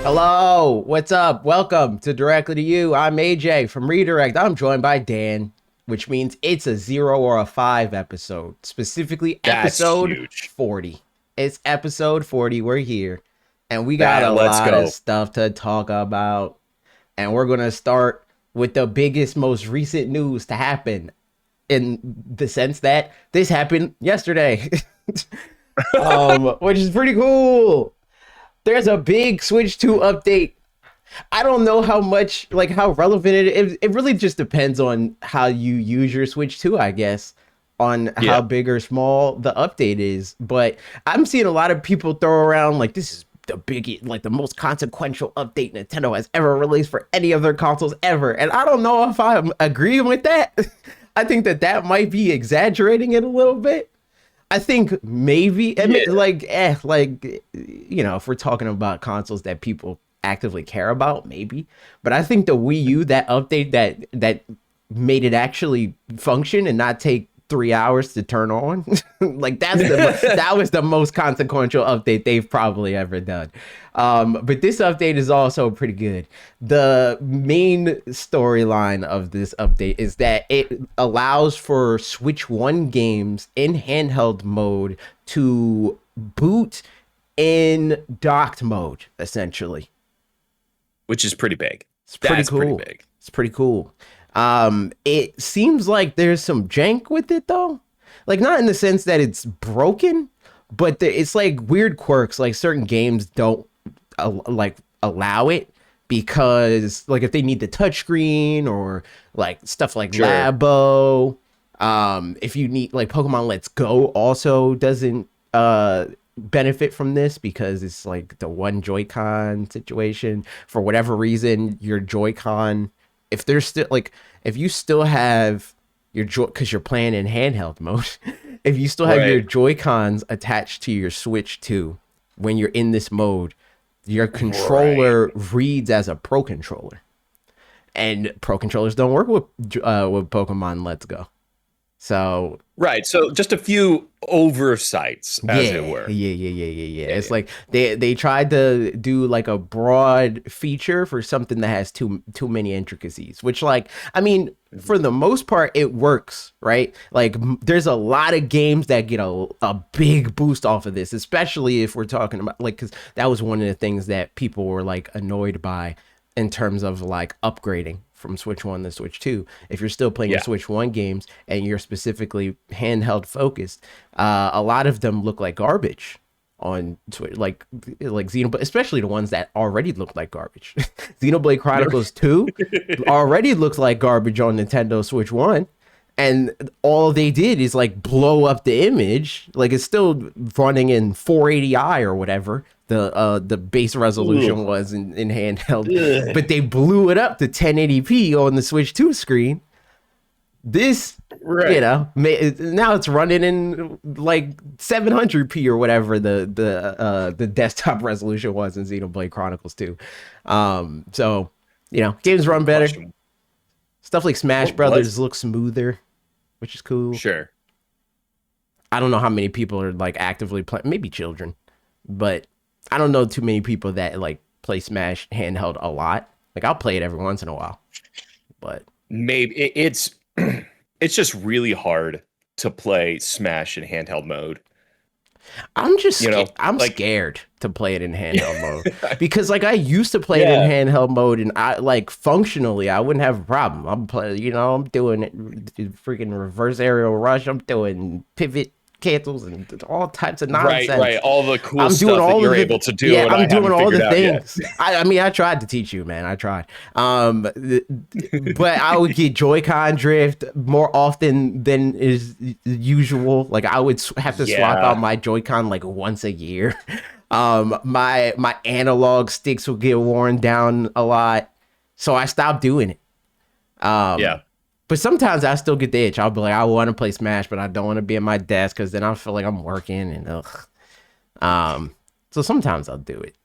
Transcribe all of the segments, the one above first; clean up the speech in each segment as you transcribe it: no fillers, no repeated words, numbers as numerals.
Hello, what's up? Welcome to Directly to You. I'm AJ from Redirect. I'm joined by Dan, which means it's a 0 or a 5 episode, specifically That's episode huge. 40. It's episode 40. We're here, and we got a Let's lot of go. stuff to talk about. And we're going to start with the biggest, most recent news to happen in the sense that this happened yesterday, which is pretty cool. There's a big Switch 2 update. I don't know how much, like how relevant it is. It really just depends on how you use your Switch 2, I guess, on how Yeah. big or small the update is. But I'm seeing a lot of people throw around like this is the big, like the most consequential update Nintendo has ever released for any of their consoles ever. And I don't know if I'm agreeing with that. I think that might be exaggerating it a little bit. I think maybe, I mean, Yeah. if we're talking about consoles that people actively care about, maybe. But I think the Wii U, that update that made it actually function and not take 3 hours to turn on, like that was the most consequential update they've probably ever done. But this update is also pretty good. The main storyline of this update is that it allows for Switch 1 games in handheld mode to boot in docked mode, essentially. Which is pretty big. It's pretty That's pretty cool. big. It's pretty cool. It seems like there's some jank with it though. Like not in the sense that it's broken, but it's like weird quirks. Like certain games don't allow it because like if they need the touchscreen or like stuff like Sure. Labo. If you need like Pokemon Let's Go also doesn't benefit from this because it's like the one Joy-Con situation. For whatever reason, your Joy-Con, if there's still like if you still have your joy because you're playing in handheld mode, if you still have your Right. Joy-Cons attached to your Switch 2 when you're in this mode, your controller reads as a Pro controller. And Pro controllers don't work with Pokemon Let's Go. So Right. So just a few oversights, as it were. yeah. It's like they tried to do like a broad feature for something that has too many intricacies, which like I mean, for the most part it works, right? Like there's a lot of games that get a big boost off of this, especially if we're talking about like cuz that was one of the things that people were like annoyed by in terms of like upgrading from Switch 1 to Switch 2. If you're still playing Yeah. your Switch 1 games and you're specifically handheld focused, a lot of them look like garbage on Switch, like Xenoblade, especially the ones that already look like garbage. Xenoblade Chronicles 2 already looks like garbage on Nintendo Switch 1. And all they did is like blow up the image. Like it's still running in 480i or whatever the base resolution was in handheld, Ugh. but they blew it up to 1080p on the Switch 2 screen. This, Right. now it's running in like 700p or whatever the desktop resolution was in Xenoblade Chronicles 2. So games run better. Question. Stuff like Smash What Brothers was- look smoother, which is cool. Sure. I don't know how many people are like actively playing, maybe children, but I don't know too many people that like play Smash handheld a lot. Like I'll play it every once in a while, but Maybe it's just really hard to play Smash in handheld mode. I'm just You know, I'm like- scared to play it in handheld mode because like I used to play it Yeah. in handheld mode and I like functionally I wouldn't have a problem. I'm I'm doing it freaking reverse aerial rush. I'm doing pivot cancels and all types of nonsense. Right. All the cool I'm stuff doing that all you're of the, able to do. Yeah, and I I'm doing haven't all figured the out yet. things. I mean, I tried to teach you, man. I tried. But I would get Joy-Con drift more often than is usual. Like I would have to swap Yeah. out my Joy-Con like once a year. My analog sticks would get worn down a lot, so I stopped doing it. Yeah. But sometimes I still get the itch. I'll be like, I want to play Smash, but I don't want to be at my desk because then I feel like I'm working and ugh. So sometimes I'll do it.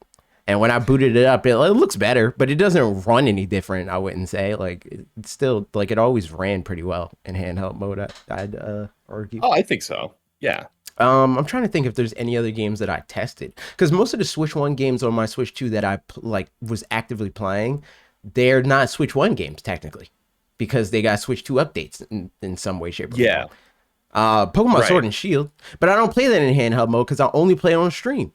And when I booted it up, it looks better, but it doesn't run any different. I wouldn't say like it's still like it always ran pretty well in handheld mode. I'd argue. Oh, I think so. Yeah. I'm trying to think if there's any other games that I tested because most of the Switch One games on my Switch Two that like was actively playing, they're not Switch One games technically because they got Switch Two updates in some way, shape, or Yeah, form. Pokemon Sword right. and Shield, but I don't play that in handheld mode because I only play it on stream.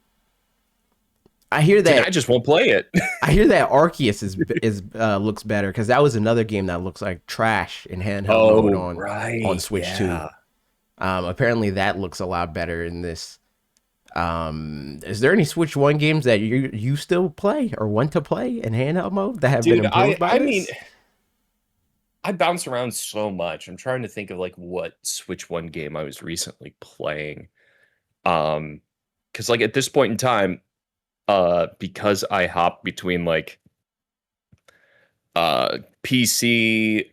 I hear Then I that just won't play it. I hear that Arceus is looks better because that was another game that looks like trash in handheld mode Oh, on right. Switch Two. Yeah. Apparently that looks a lot better in this. Is there any Switch One games that you still play or want to play in handheld mode that have been Dude, improved by I mean, this? I bounce around so much. I'm trying to think of like what Switch One game I was recently playing. Because like at this point in time, because I hop between like PC,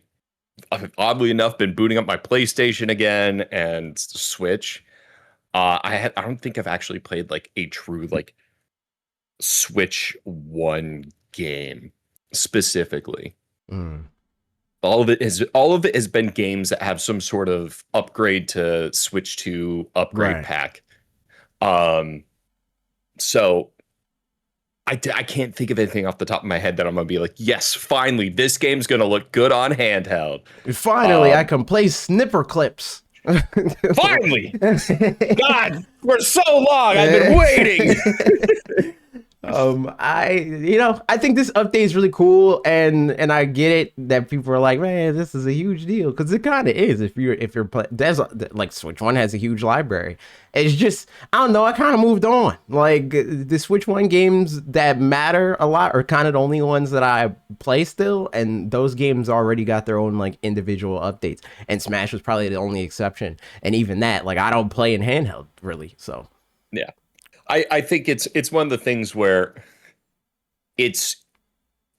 I've oddly enough been booting up my PlayStation again and Switch. I don't think I've actually played like a true like Switch One game specifically. Mm, All of it has been games that have some sort of upgrade to Switch 2 upgrade right. pack. Um, so I can't think of anything off the top of my head that I'm gonna be like, yes, finally, this game's gonna look good on handheld. Finally, I Um, can play snipper clips. Finally, God, for so long I've been waiting. I think this update is really cool, and I get it that people are like, man, this is a huge deal because it kind of is. If you're there's like Switch One has a huge library. It's just I don't know. I kind of moved on. Like the Switch One games that matter a lot are kind of the only ones that I play still, and those games already got their own like individual updates. And Smash was probably the only exception, and even that, like I don't play in handheld really, so. Yeah, I think it's one of the things where it's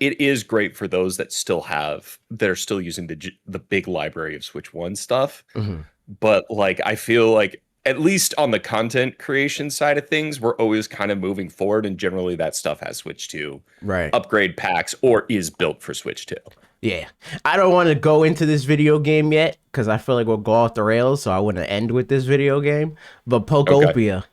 it is great for those that still have that are still using the big library of Switch One stuff. Mhm. But like I feel like at least on the content creation side of things, we're always kind of moving forward, and generally that stuff has Switch 2 Right. upgrade packs or is built for Switch 2. Yeah, I don't want to go into this video game yet because I feel like we'll go off the rails. So I want to end with this video game. But Okay. Pokopia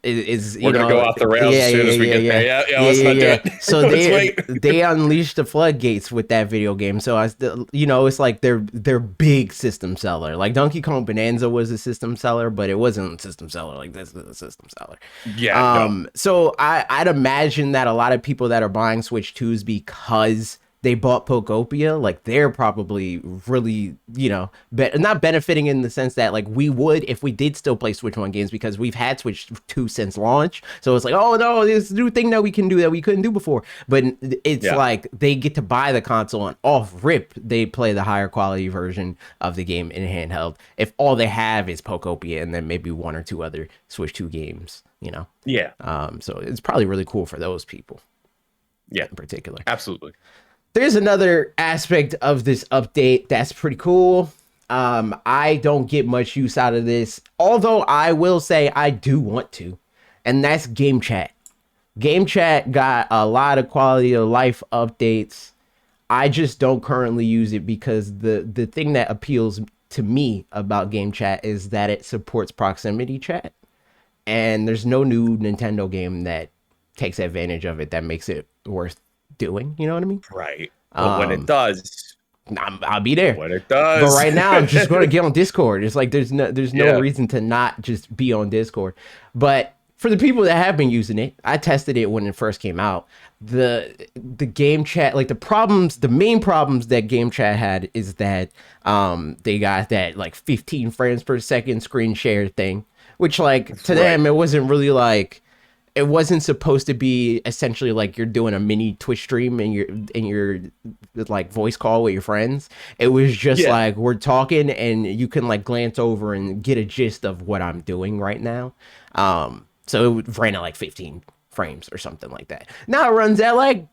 is We're gonna go off the rails yeah, as soon yeah, as we yeah, get there. yeah, Yeah, yeah, yeah, let's yeah, not do yeah. it. So Let's they wait. they unleashed the floodgates with that video game. So it's like they're big system seller. Like Donkey Kong Bonanza was a system seller, but it wasn't a system seller. Like this is a system seller. Yeah, no. So I'd imagine that a lot of people that are buying Switch 2s because they bought Pokopia, like they're probably really, not benefiting in the sense that like we would if we did still play Switch 1 games because we've had Switch 2 since launch. So it's like, oh no, this new thing that we can do that we couldn't do before. But it's Yeah. like they get to buy the console and off rip, they play the higher quality version of the game in handheld. If all they have is Pokopia and then maybe one or two other Switch 2 games. Yeah. So it's probably really cool for those people Yeah. in particular. Absolutely. There's another aspect of this update that's pretty cool. I don't get much use out of this, although I will say I do want to, and that's game chat. Game chat got a lot of quality of life updates. I just don't currently use it because the thing that appeals to me about game chat is that it supports proximity chat, and there's no new Nintendo game that takes advantage of it that makes it worth doing. You know what I mean? Right. But when it Um, does, I'll be there. when it But does. right now, I'm just going to get on Discord. It's like there's no Yeah. reason to not just be on Discord. But for the people that have been using it, I tested it when it first came out. The game chat, like the main problems that game chat had is that they got that like 15 frames per second screen share thing, which like to them it wasn't really like it wasn't supposed to be essentially like you're doing a mini Twitch stream and your like voice call with your friends. It was just Yeah. like we're talking and you can like glance over and get a gist of what I'm doing right now. So it ran at like 15 frames or something like that. Now it runs at like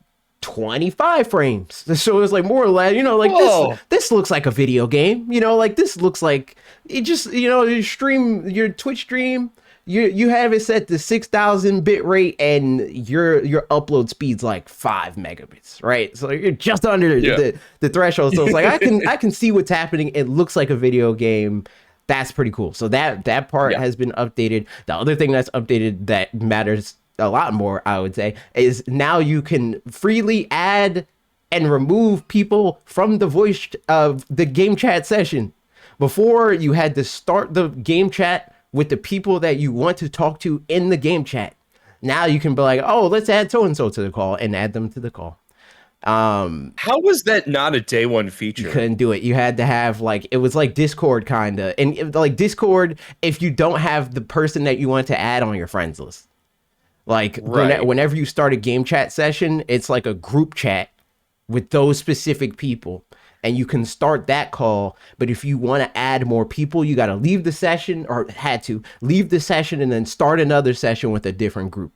25 frames. So it's like more or less, like Whoa. this looks like a video game. Like this looks like it just, your Twitch stream. You have it set to 6,000 bit rate and your upload speed's like 5 megabits, right? So you're just under Yeah. the threshold. So it's like I can see what's happening. It looks like a video game. That's pretty cool. So that part Yeah. has been updated. The other thing that's updated that matters a lot more, I would say, is now you can freely add and remove people from the voice of the game chat session. Before, you had to start the game chat with the people that you want to talk to in the game chat. Now you can be like, oh, let's add so and so to the call and add them to the call. How was that not a day one You feature? couldn't do it. You had to have like, it was like Discord kind of, and like Discord, if you don't have the person that you want to add on your friends list. Like Right. whenever you start a game chat session, it's like a group chat with those specific people, and you can start that call. But if you want to add more people, you got to leave the session, or had to leave the session and then start another session with a different group.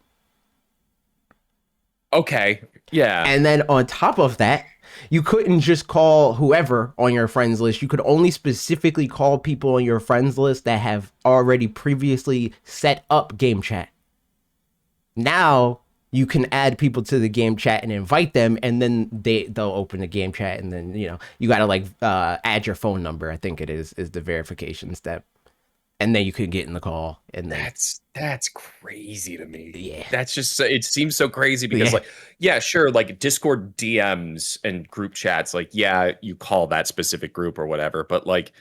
Okay. Yeah. And then on top of that, you couldn't just call whoever on your friends list. You could only specifically call people on your friends list that have already previously set up game chat. Now you can add people to the game chat and invite them, and then they'll open the game chat, and then you gotta like add your phone number. I think it is the verification step, and then you can get in the call, and then That's crazy to me. yeah, That's just it seems so crazy because yeah, like yeah, sure, like Discord DMs and group chats, like yeah, you call that specific group or whatever, but like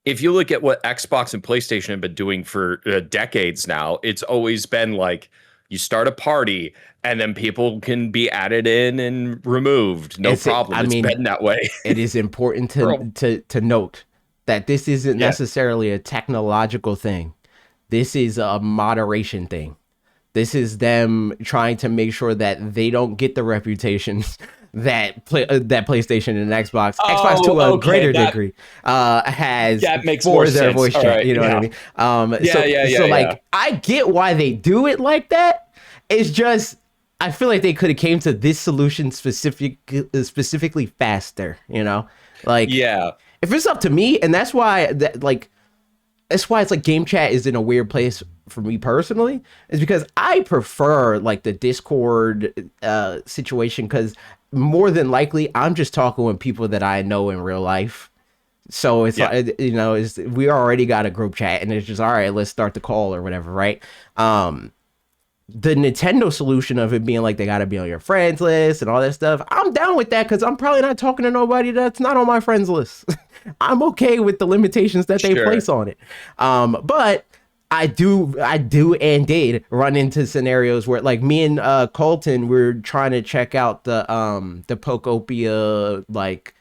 if you look at what Xbox and PlayStation have been doing for decades now, it's always been like you start a party and then people can be added in and removed, no problem. I It's mean, been that way. it is important Bro. to note that this isn't Yeah. necessarily a technological thing. This is a moderation thing. This is them trying to make sure that they don't get the reputation that PlayStation and Xbox to Oh, a okay. greater degree has That makes for more their sense. voice All chat. right, You know what I yeah. mean? Yeah, So yeah. like I get why they do it like that. It's just I feel like they could have came to this solution specifically faster. Like Yeah. if it's up to me, and that's why that's why it's like game chat is in a weird place for me personally, is because I prefer like the Discord situation, because more than likely I'm just talking with people that I know in real life. So it's Yeah. like, we already got a group chat, and it's just all right, let's start the call or whatever, right? The Nintendo solution of it being like they got to be on your friends list and all that stuff, I'm down with that, because I'm probably not talking to nobody that's not on my friends list. I'm okay with the limitations that they Sure. place on it. But I do and did run into scenarios where like me and Colton were trying to check out the Pokopia like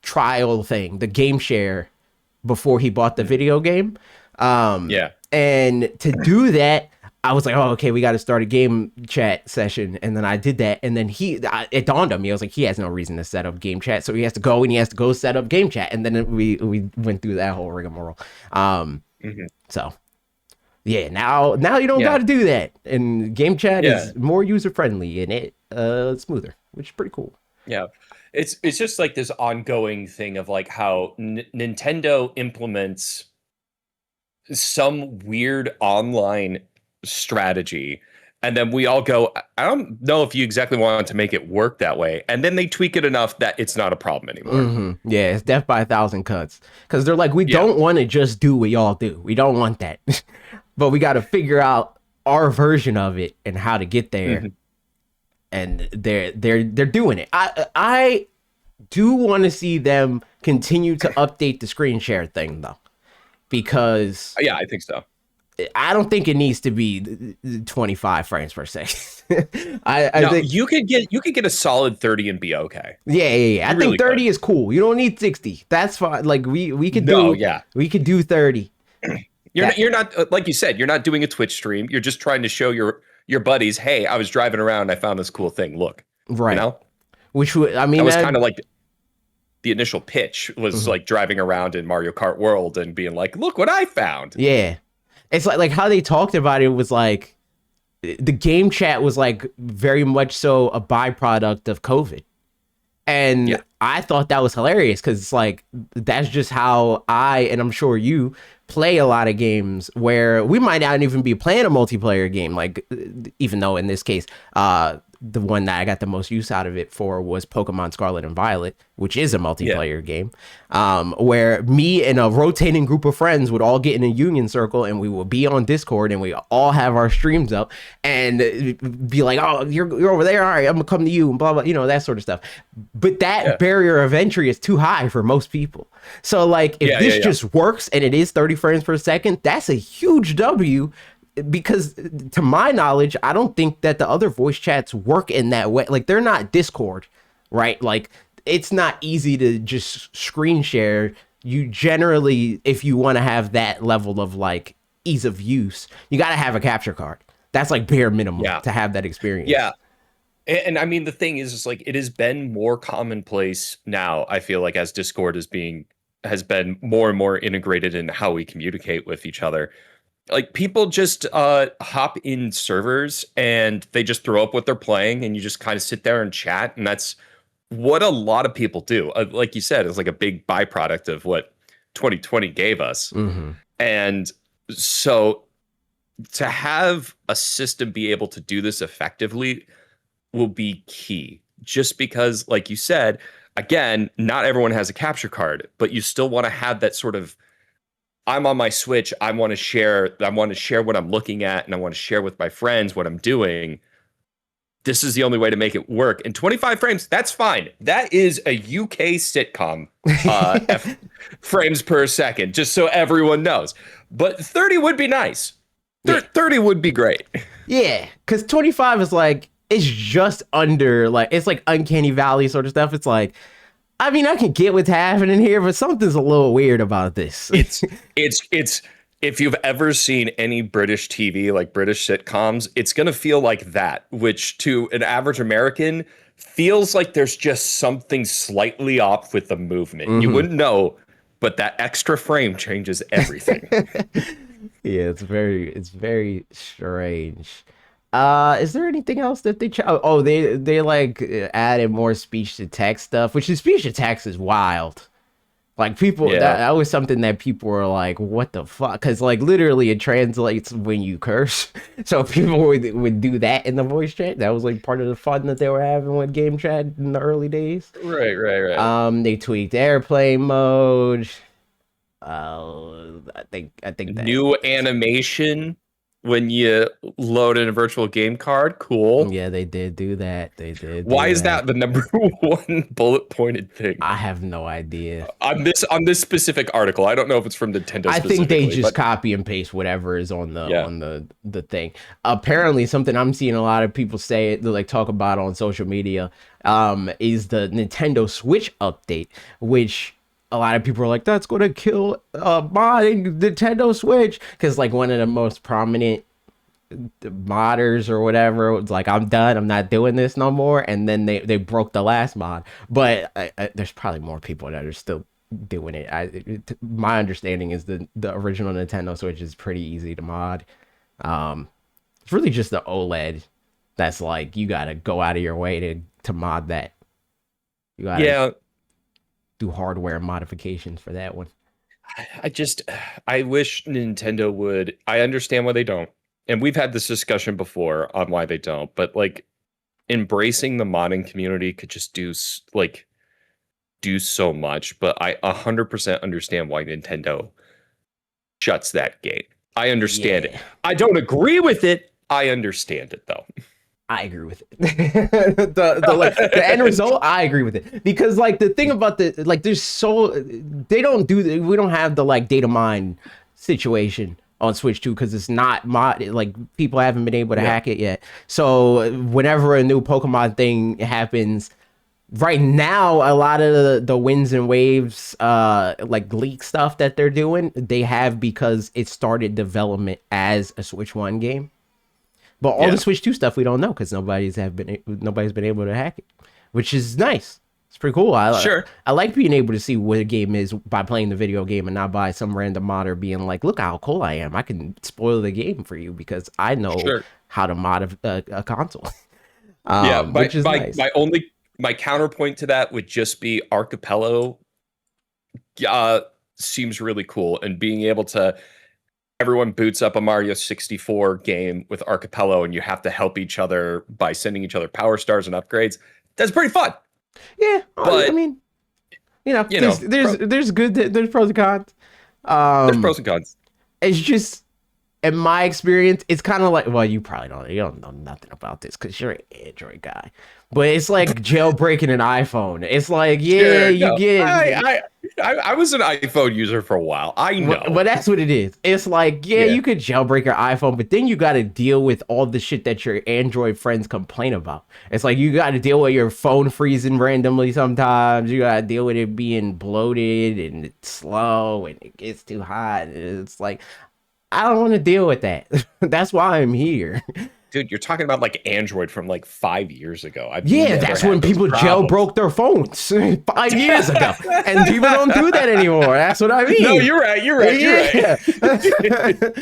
trial thing, the game share, before he bought the video game. Yeah. And to do that, I was like, oh, okay, we got to start a game chat session. And then I did that. And then it dawned on me. I was like, he has no reason to set up game chat. So he has to go set up game chat. And then we went through that whole rigmarole. So yeah, now you don't Yeah. got to do that. And game chat Yeah. is more user friendly and smoother, which is pretty cool. Yeah. It's just like this ongoing thing of like how Nintendo implements some weird online strategy, and then we all go, I don't know if you exactly want to make it work that way, and then they tweak it enough that it's not a problem anymore. Yeah, it's death by a thousand cuts, because they're like, we Yeah. don't want to just do what y'all do. We don't want that. But we got to figure out our version of it and how to get there. And they're doing it. I do want to see them continue to update the screen share thing though, because Yeah, I think so. I don't think it needs to be 25 frames per second. I No, think you could get a solid 30 and be okay. yeah. I You think really 30 could. is cool. You don't need 60. That's fine. Like we could No, do yeah. we could do 30. You're not like you said, you're not doing a Twitch stream. You're just trying to show your buddies, hey, I was driving around, I found this cool thing. Look, Right. you know, Which would, I mean, that was kind of like the initial pitch was like driving around in Mario Kart World and being like, look what I found. yeah. It's like how they talked about it was like the game chat was like very much so a byproduct of COVID. And Yeah. I thought that was hilarious, because it's like that's just how and I'm sure you play a lot of games where we might not even be playing a multiplayer game, like even though in this case the one that I got the most use out of it for was Pokemon Scarlet and Violet, which is a Yeah. multiplayer game, where me and a rotating group of friends would all get in a union circle and we would be on Discord and we all have our streams up and be like, oh, you're over there. All right, I'm going to come to you and blah, blah, that sort of stuff. But that Yeah. barrier of entry is too high for most people. So, like, if Yeah. this Yeah. Yeah. just works and it is 30 frames per second, that's a huge W because to my knowledge, I don't think that the other voice chats work in that way. Like they're not Discord, right? Like it's not easy to just screen share. You generally, if you want to have that level of like ease of use, you got to have a capture card. That's like bare minimum Yeah. to have that experience. Yeah. And I mean, the thing is like it has been more commonplace now. I feel like as Discord has been more and more integrated in how we communicate with each other. Like people just hop in servers and they just throw up what they're playing, and you just kind of sit there and chat, and that's what a lot of people do. Like you said, it's like a big byproduct of what 2020 gave us. Mm-hmm. And so to have a system be able to do this effectively will be key. Just because, like you said, again, not everyone has a capture card, but you still want to have that sort of I'm on my Switch. I want to share what I'm looking at, and I want to share with my friends what I'm doing. This is the only way to make it work. And 25 frames, that's fine. That is a UK sitcom frames per second, just so everyone knows. But 30 would be nice. 30 would be great. Yeah, because 25 is like, it's just under, like, it's like Uncanny Valley sort of stuff. It's like, I mean, I can get what's happening here, but something's a little weird about this. It's if you've ever seen any British TV, like British sitcoms, it's going to feel like that, which to an average American feels like there's just something slightly off with the movement. Mm-hmm. You wouldn't know, but that extra frame changes everything. Yeah, it's very strange. Is there anything else that they like added more speech to text stuff, which is speech to text is wild. Like people, Yeah. that was something that people were like, "What the fuck?" Because like literally, it translates when you curse. So people would do that in the voice chat. That was like part of the fun that they were having with game chat in the early days. Right. They tweaked airplane mode. I think that New animation when you load in a virtual game card. Cool. yeah, they did do that. They did. Why is that the number one bullet pointed thing I have no idea. on this specific article? I don't know if it's from Nintendo. I think they specifically, just but copy and paste whatever is on the Yeah. the thing. Apparently, something I'm seeing a lot of people say, like talk about on social media, is the Nintendo Switch update, which a lot of people are like, that's gonna kill modding Nintendo Switch, because like one of the most prominent modders or whatever was like, I'm done, I'm not doing this no more, and then they broke the last mod. But there's probably more people that are still doing it. My understanding is the original Nintendo Switch is pretty easy to mod. It's really just the OLED that's like you gotta go out of your way to mod that. You gotta yeah, do hardware modifications for that one. I wish Nintendo would. I understand why they don't, and we've had this discussion before on why they don't. But like embracing the modding community could just do so much. But I 100% understand why Nintendo shuts that gate. I understand it. Yeah. I don't agree with it. I understand it though. I agree with it. The end result, I agree with it, because like the thing about the like, we don't have the like data mine situation on Switch 2 because it's not mod, like people haven't been able to hack it yet. So whenever a new Pokemon thing happens, right now a lot of the winds and waves like leak stuff that they're doing, they have because it started development as a Switch 1 game. But all the Switch 2 stuff we don't know because nobody's been able to hack it, which is nice. It's pretty cool. I like being able to see what a game is by playing the video game and not by some random modder being like, look how cool I am. I can spoil the game for you because I know how to mod a console. Which is nice. My counterpoint to that would just be Archipelago seems really cool, and being able to everyone boots up a Mario 64 game with Archipelago and you have to help each other by sending each other power stars and upgrades. That's pretty fun. Yeah, I But, mean, you know, you know, there's good, there's pros and cons. there's Um, pros and cons. it's just in my experience, it's kind of like, well, you don't know nothing about this because you're an Android guy, but it's like jailbreaking an iPhone. It's like, yeah, Sure. you No, get, I was an iPhone user for a while. I know. but that's what it is. It's like, yeah, Yeah. you could jailbreak your iPhone, but then you got to deal with all the shit that your Android friends complain about. It's like you got to deal with your phone freezing randomly sometimes. You got to deal with it being bloated and it's slow and it gets too hot. It's like, I don't want to deal with that. That's why I'm here. Dude, you're talking about like Android from like 5 years ago. I've Yeah, never that's had when those people problems. jailbroke their phones 5 years ago, and people don't do that anymore. That's what I No, mean. you're right. You're right. You're Yeah. right.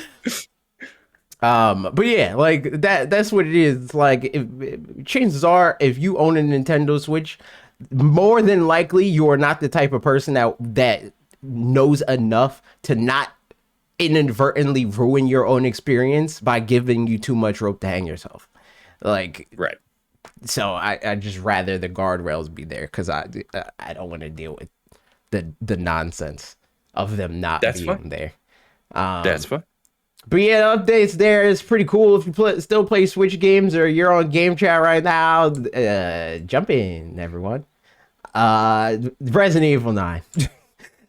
But yeah, like that's what it is. It's like chances are, if you own a Nintendo Switch, more than likely you are not the type of person that knows enough to not inadvertently ruin your own experience by giving you too much rope to hang yourself. Like, Right. so I just rather the guardrails be there because I don't want to deal with the nonsense of them not That's being fine. there. That's fine. But yeah, the updates there is pretty cool. If you still play Switch games or you're on game chat right now, jump in, everyone. Resident Evil 9.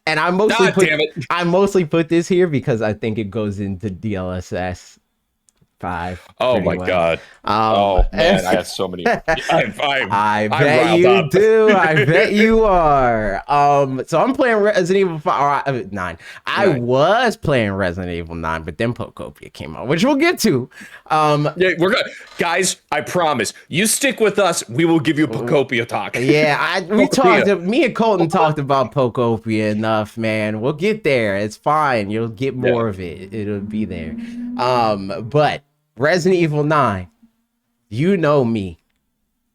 And God damn it. I mostly put this here because I think it goes into DLSS 5 Oh pretty my well. God. Oh man, I have so many. I I'm bet riled you up. do. I bet you are. So I'm playing Resident Evil 5, 9. I Right. was playing Resident Evil 9, but then Pokopia came out, which we'll get to. Yeah, we're gonna, guys. I promise. You stick with us. We will give you Pocopia talk. Yeah, Pocopia. me and Colton talked about Pokopia enough, man. We'll get there. It's fine. You'll get Yeah. more of it. It'll be there. But Resident Evil 9, you know me.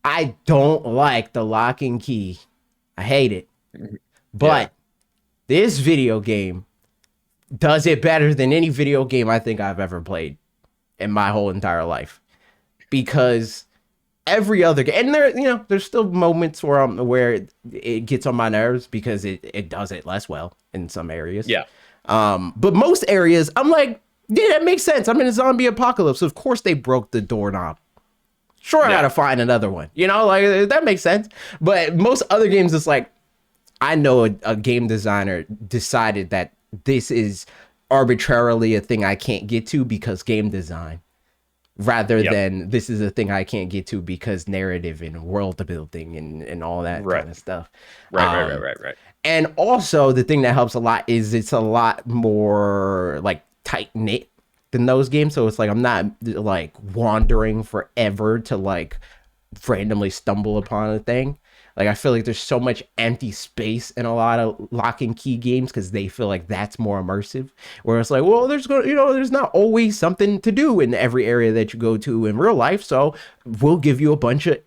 I don't like the lock and key. I hate it. But this video game does it better than any video game I think I've ever played in my whole entire life. Because every other game, and there's still moments where it gets on my nerves because it does it less well in some areas. Yeah. But most areas, I'm like, yeah, that makes sense. I'm in a zombie apocalypse. Of course they broke the doorknob. Sure, I Yeah. gotta find another one. Like that makes sense. But most other games, it's like, I know a game designer decided that this is arbitrarily a thing I can't get to because game design, rather Yep. than this is a thing I can't get to because narrative and world building and all that Right. kind of stuff. Right. And also the thing that helps a lot is it's a lot more like tight knit than those games. So it's like I'm not like wandering forever to like randomly stumble upon a thing. Like I feel like there's so much empty space in a lot of lock and key games because they feel like that's more immersive. Where it's like, well, there's not always something to do in every area that you go to in real life. So we'll give you a bunch of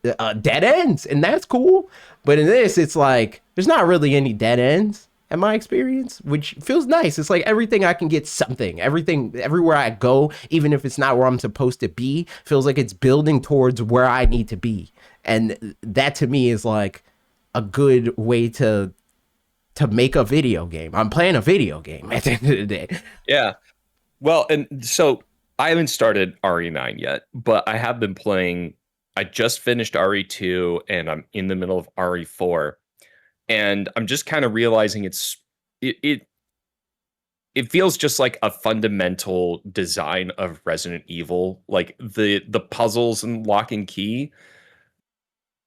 dead ends, and that's cool. But in this, it's like there's not really any dead ends in my experience, which feels nice. It's like everything I can get something. Everything, everywhere I go, even if it's not where I'm supposed to be, feels like it's building towards where I need to be. And that to me is like a good way to make a video game. I'm playing a video game at the end of the day. Yeah. Well, and so I haven't started RE9 yet, but I have been playing. I just finished RE2 and I'm in the middle of RE4. And I'm just kind of realizing it feels just like a fundamental design of Resident Evil. Like the puzzles and lock and key.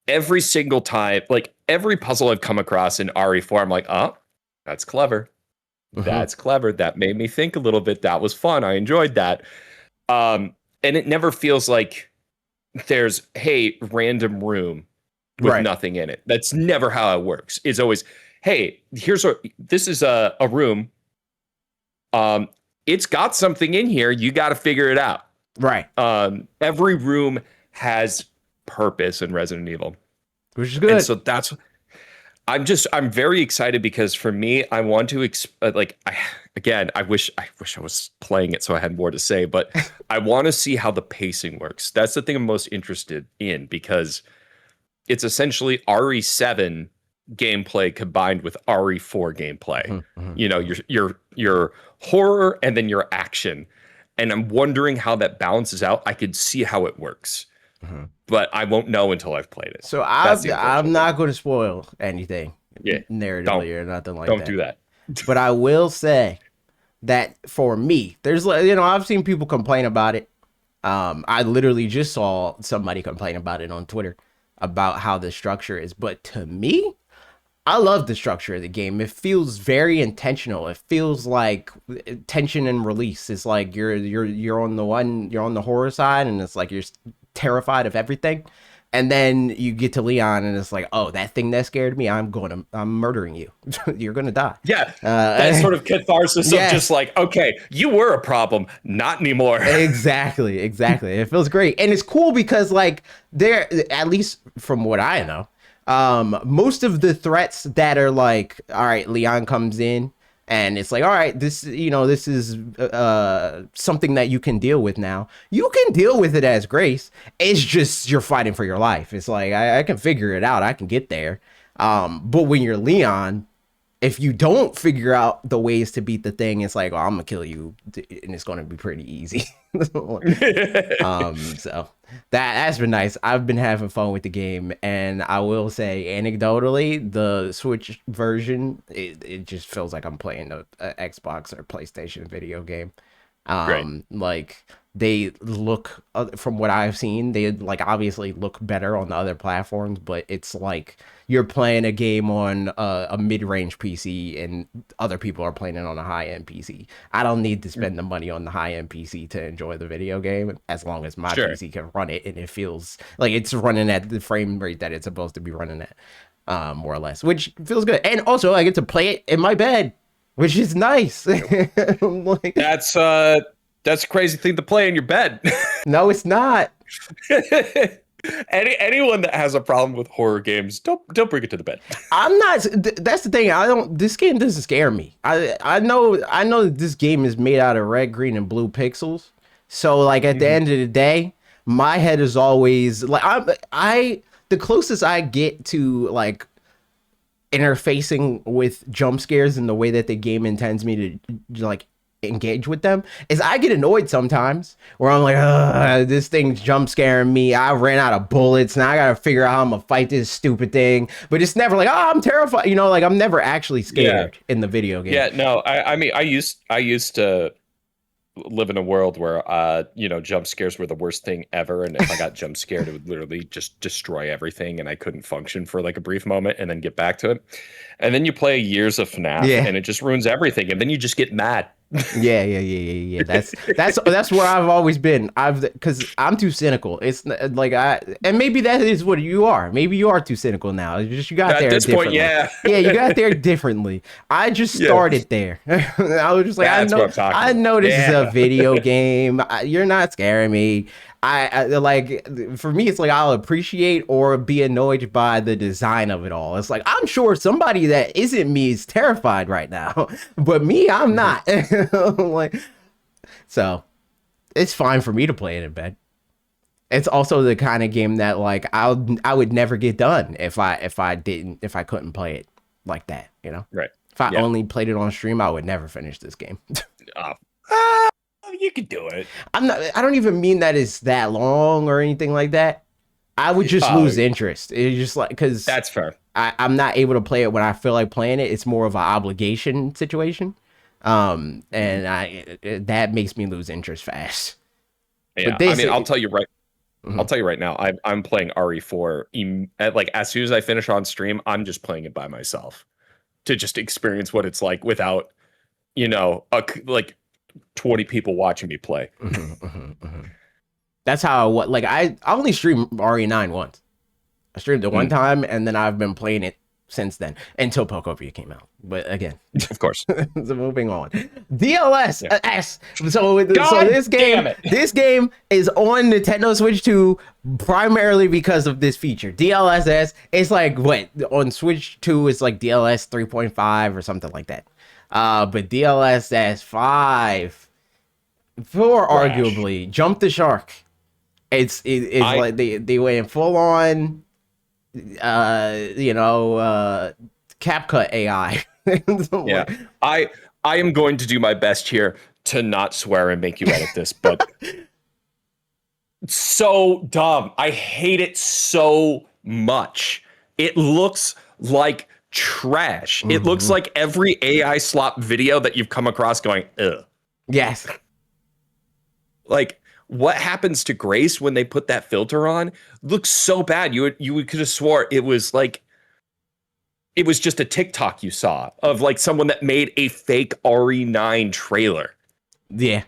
Every single time, like every puzzle I've come across in RE4, I'm like, oh, that's clever. That's clever. That made me think a little bit. That was fun. I enjoyed that. And it never feels like there's, hey, random room with Right. nothing in it. That's never how it works. It's always, hey, this is a room. It's got something in here. You got to figure it out. Right. Every room has purpose in Resident Evil. Which is good. And so that's I'm very excited because for me, I want to again, I wish I was playing it so I had more to say, but I want to see how the pacing works. That's the thing I'm most interested in because it's essentially RE7 gameplay combined with RE4 gameplay. Mhm, mhm, You know, mhm, your horror and then your action. And I'm wondering how that balances out. I could see how it works, mhm. but I won't know until I've played it. So That's the I'm unfortunate thing. not going to spoil anything Yeah. Don't narratively or nothing like don't that. do that. But I will say that for me, there's I've seen people complain about it. I literally just saw somebody complain about it on Twitter about how the structure is. But to me, I love the structure of the game. It feels very intentional. It feels like tension and release. It's like you're on you're on the horror side, and it's like you're terrified of everything. And then you get to Leon, and it's like, oh, that thing that scared me, I'm murdering you. You're gonna die. Yeah. That Uh, sort of catharsis of just yes, like, okay, you were a problem, not anymore. exactly, exactly. It feels great, and it's cool because like there, at least from what I know, most of the threats that are like, all right, Leon comes in, and it's like, all right, this is something that you can deal with now. You can deal with it as Grace. It's just you're fighting for your life. It's like I can figure it out. I can get there. But when you're Leon, if you don't figure out the ways to beat the thing, it's like, oh, I'm gonna kill you, and it's gonna be pretty easy. So that's been nice. I've been having fun with the game, and I will say, anecdotally, the Switch version, it just feels like I'm playing a Xbox or PlayStation video game. Great. Like they look, from what I've seen, they like obviously look better on the other platforms, but it's like you're playing a game on a mid-range PC and other people are playing it on a high-end PC. I don't need to spend the money on the high-end PC to enjoy the video game as long as my Sure. PC can run it and it feels like it's running at the frame rate that it's supposed to be running at, more or less, which feels good. And also, I get to play it in my bed, which is nice. Like, That's a crazy thing to play in your bed. no, it's not. Anyone that has a problem with horror games, don't bring it to the bed. I'm not. That's the thing. I don't. This game doesn't scare me. I know that this game is made out of red, green, and blue pixels. So like at the Mhm. end of the day, my head is always like I the closest I get to like interfacing with jump scares and the way that the game intends me to like engage with them is I get annoyed sometimes where I'm like, this thing's jump scaring me. I ran out of bullets. Now I gotta figure out how I'm gonna fight this stupid thing. But it's never like, oh, I'm terrified. Like I'm never actually Yeah. scared in the video game. Yeah, no, I mean I used to live in a world where jump scares were the worst thing ever, and if I got jump scared it would literally just destroy everything and I couldn't function for like a brief moment and then get back to it. And then you play years of FNAF Yeah. and it just ruins everything and then you just get mad. Yeah. That's where I've always been. Because I'm too cynical. It's like and maybe that is what you are. Maybe you are too cynical now. It's just you got At there this point, differently. yeah. Yeah, you got there differently. I just Yeah. started there. I was just like, That's what I'm talking I about. know this is a Yeah. video game. You're not scaring me. I like for me, it's like I'll appreciate or be annoyed by the design of it all. It's like I'm sure somebody that isn't me is terrified right now, but me, I'm Mhm. not. Like, so it's fine for me to play it in bed. It's also the kind of game that like I would never get done if I couldn't play it like that. Right. If I Yeah. only played it on stream, I would never finish this game. Uh, ah, you can do it. I don't even mean that it's that long or anything like that. I would just Oh, lose interest. It's just like because that's fair. I'm not able to play it when I feel like playing it. It's more of an obligation situation. Mhm. And that makes me lose interest fast. But Yeah. I this, mean, I'll Mhm. tell you right now, I'm playing RE4 like as soon as I finish on stream, I'm just playing it by myself to just experience what it's like without, like 20 people watching me play. That's how like I only streamed RE9 once. I streamed it one Mm, time, and then I've been playing it since then until Pokemon came out. But again, Of course. so moving on. DLS Yeah. S. So God this game, damn it. this game is on Nintendo Switch 2 primarily because of this feature. DLSS. It's like what on Switch 2 it's like DLS 3.5 or something like that. But DLSS 5 for Trash. arguably jump the shark. It's I like they went full on CapCut AI. yeah. I I am going to do my best here to not swear and make you edit this, but so dumb. I hate it so much. It looks like trash. It looks Mhm. like every AI slop video that you've come across going, ugh. Yes. Like, what happens to Grace when they put that filter on? Looks so bad. Could have swore it was like it was just a TikTok you saw of like someone that made a fake RE9 trailer. Yeah.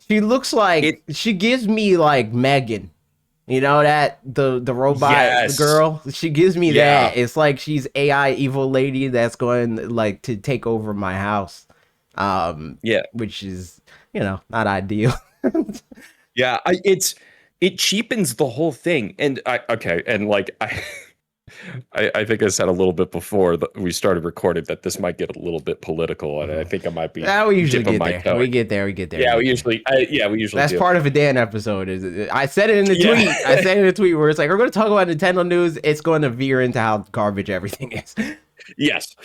She looks like It she gives me like Megan. You know that the robot yes. girl? She gives me Yeah. that. It's like she's AI evil lady that's going like to take over my house. Yeah. Which is, not ideal. Yeah, it cheapens the whole thing. And I okay, and like I think I said a little bit before that we started recording that this might get a little bit political, and I think I might be We usually dipping get my there. toe We in. get there. We get there. Yeah, We we get there. usually we usually That's do. part of a Dan episode. Is I said it in the Yeah. tweet. I said it in the tweet where it's like we're going to talk about Nintendo news. It's going to veer into how garbage everything is. Yes.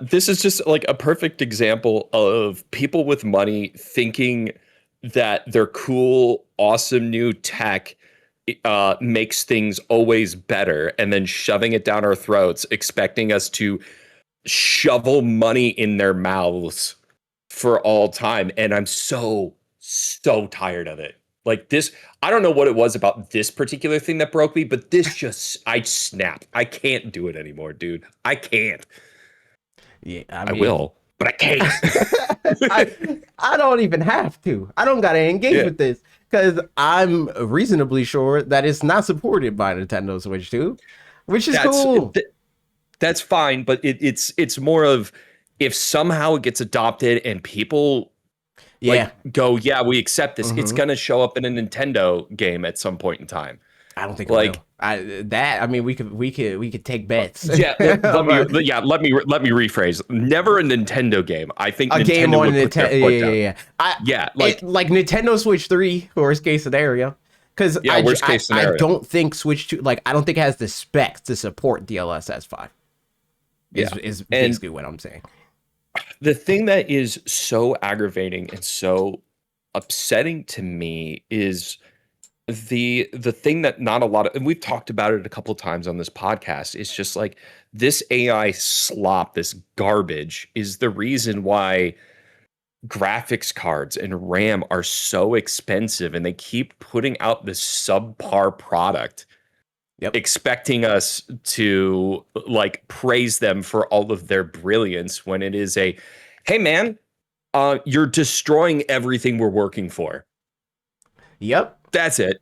This is just like a perfect example of people with money thinking that their cool, awesome new tech makes things always better, and then shoving it down our throats, expecting us to shovel money in their mouths for all time. And I'm so, so tired of it. Like this, I don't know what it was about this particular thing that broke me, but this just, I snapped. I can't do it anymore, dude. I can't. Yeah, I I mean, will, but I can't. I don't even have to. I don't got to engage Yeah, with this because I'm reasonably sure that it's not supported by Nintendo Switch 2, which is that's cool. that's fine, but it's more of if somehow it gets adopted and people Yeah. like go, yeah, we accept this, it's hmm gonna show up in a Nintendo game at some point in time. I don't think it will. Like, I mean, we could take bets. yeah, let me But let me rephrase. Never a Nintendo game. I think a game Nintendo on would put their Nintendo. Yeah, foot yeah, down. yeah. Yeah, Like Nintendo Switch 3, worst case scenario. Because yeah, worst case I scenario. don't think Switch 2, like, I don't think it has the specs to support DLSS 5. Yeah, Is and basically what I'm saying. the thing that is so aggravating and so upsetting to me is the thing that not a lot of, and we've talked about it a couple times on this podcast, is just like this AI slop, this garbage is the reason why graphics cards and RAM are so expensive, and they keep putting out this subpar product Yep. expecting us to like praise them for all of their brilliance when it is a, hey man, you're destroying everything we're working for. Yep. That's it.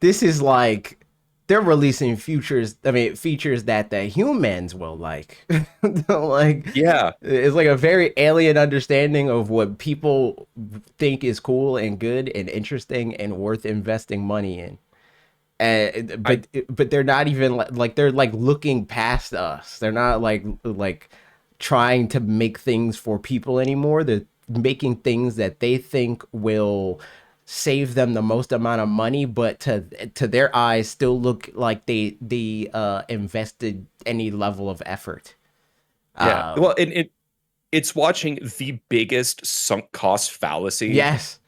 This is like they're releasing features. I mean, features that the humans will like. Like Yeah. it's like a very alien understanding of what people think is cool and good and interesting and worth investing money in. And I but they're not even like they're like looking past us. They're not like trying to make things for people anymore. They're making things that they think will save them the most amount of money, but to their eyes still look like they invested any level of effort. yeah. Um, Well, it's watching the biggest sunk cost fallacy yes.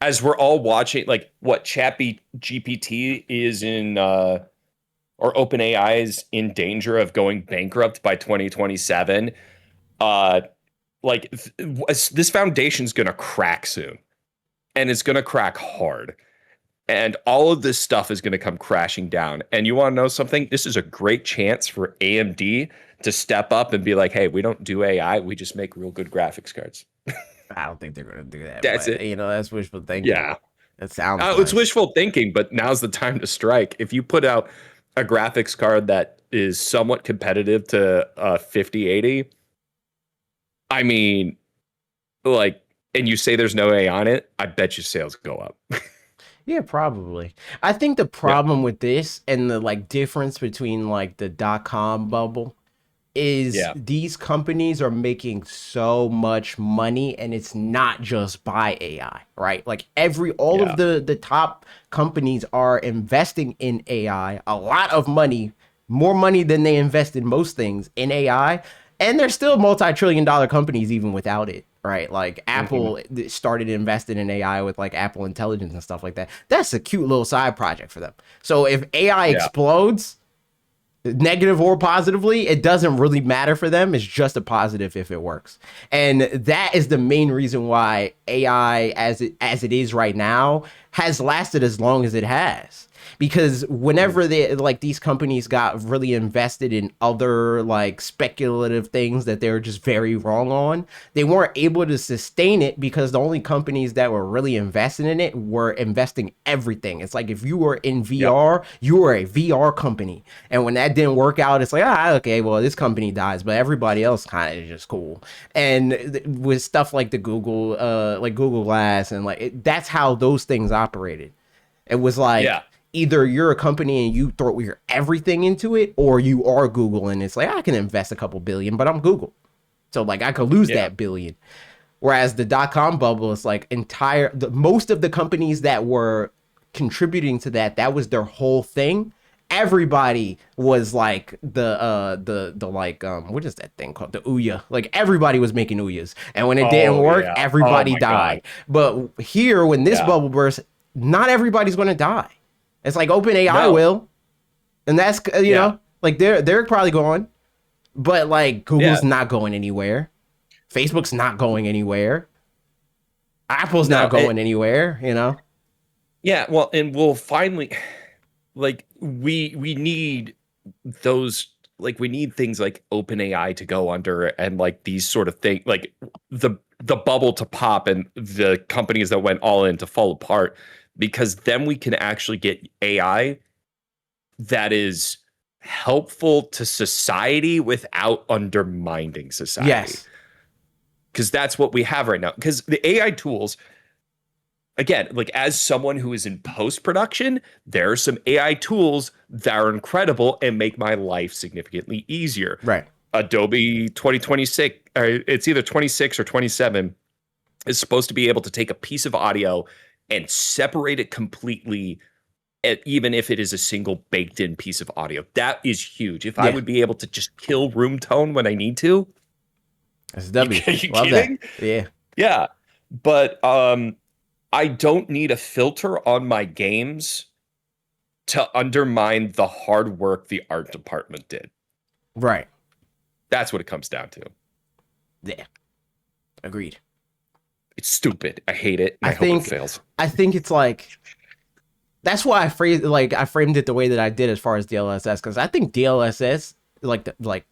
as we're all watching like what Chappy GPT is in or OpenAI is in danger of going bankrupt by 2027. Uh like this foundation's going to crack soon, and it's going to crack hard. And all of this stuff is going to come crashing down. And you want to know something? This is a great chance for AMD to step up and be like, hey, we don't do AI. We just make real good graphics cards. I don't think they're gonna do that, That's but it. that's wishful thinking. Yeah. It sounds It's nice. wishful thinking, but now's the time to strike. If you put out a graphics card that is somewhat competitive to 5080, I mean, like, and you say there's no AI on it, I bet you sales go up. Yeah, probably. I think the Yeah. problem with this and the like difference between like the dot-com bubble is Yeah. these companies are making so much money, and it's not just by AI, right? Like all of Yeah. the top companies are investing in AI, a lot of money, more money than they invest in most things in AI, and they're still multi-trillion dollar companies even without it. Right, like Hmm. Apple started investing in AI with like Apple Intelligence and stuff like that. That's a cute little side project for them. So if AI Yeah. explodes, negative or positively, it doesn't really matter for them. It's just a positive if it works. And that is the main reason why AI as it is right now has lasted as long as it has. Because Mhm. whenever they like these companies got really invested in other like speculative things that they were just very wrong on, they weren't able to sustain it because the only companies that were really investing in it were investing everything. It's like if you were in Yep. VR, you were a VR company. And when that didn't work out, it's like, okay, well, this company dies, but everybody else kind of is just cool. And with stuff like the like Google Glass, and like that's how those things operated. It was like Yeah. either you're a company and you throw your everything into it, or you are Google and it's like I can invest a couple billion, but I'm Google, so like I could lose Yeah. that billion. Whereas the dot-com bubble is like most of the companies that were contributing to that was their whole thing. Everybody was like the like what is that thing called, the Ouya, like everybody was making Ouyas, and when it didn't Oh work, yeah. Oh everybody my God. died. But here, when this Yeah. bubble bursts, not everybody's going to die. It's like OpenAI No. will, and that's Yeah. like they're probably going, but like Yeah. Google's not going anywhere, Facebook's not going anywhere, Apple's No. not going anywhere. Yeah. Well, and we'll finally, like, we need those, like, we need things like OpenAI to go under, and like these sort of things, like the bubble to pop and the companies that went all in to fall apart, because then we can actually get AI that is helpful to society without undermining society. Yes. Because that's what we have right now. Because the AI tools, again, like, as someone who is in post production, there are some AI tools that are incredible and make my life significantly easier. Right. Adobe 2026, or it's either 26 or 27, is supposed to be able to take a piece of audio and separate it completely, even if it is a single baked in piece of audio. That is huge. If I Yeah. would be able to just kill room tone when I need to, That's you, W. you Love that. kidding? Yeah. Yeah. But I don't need a filter on my games to undermine the hard work the art department did. Right. That's what it comes down to. Yeah. Agreed. It's stupid. I hate it, and I I hope it think fails. I think it's like that's why I framed it the way that I did as far as DLSS, because I think DLSS like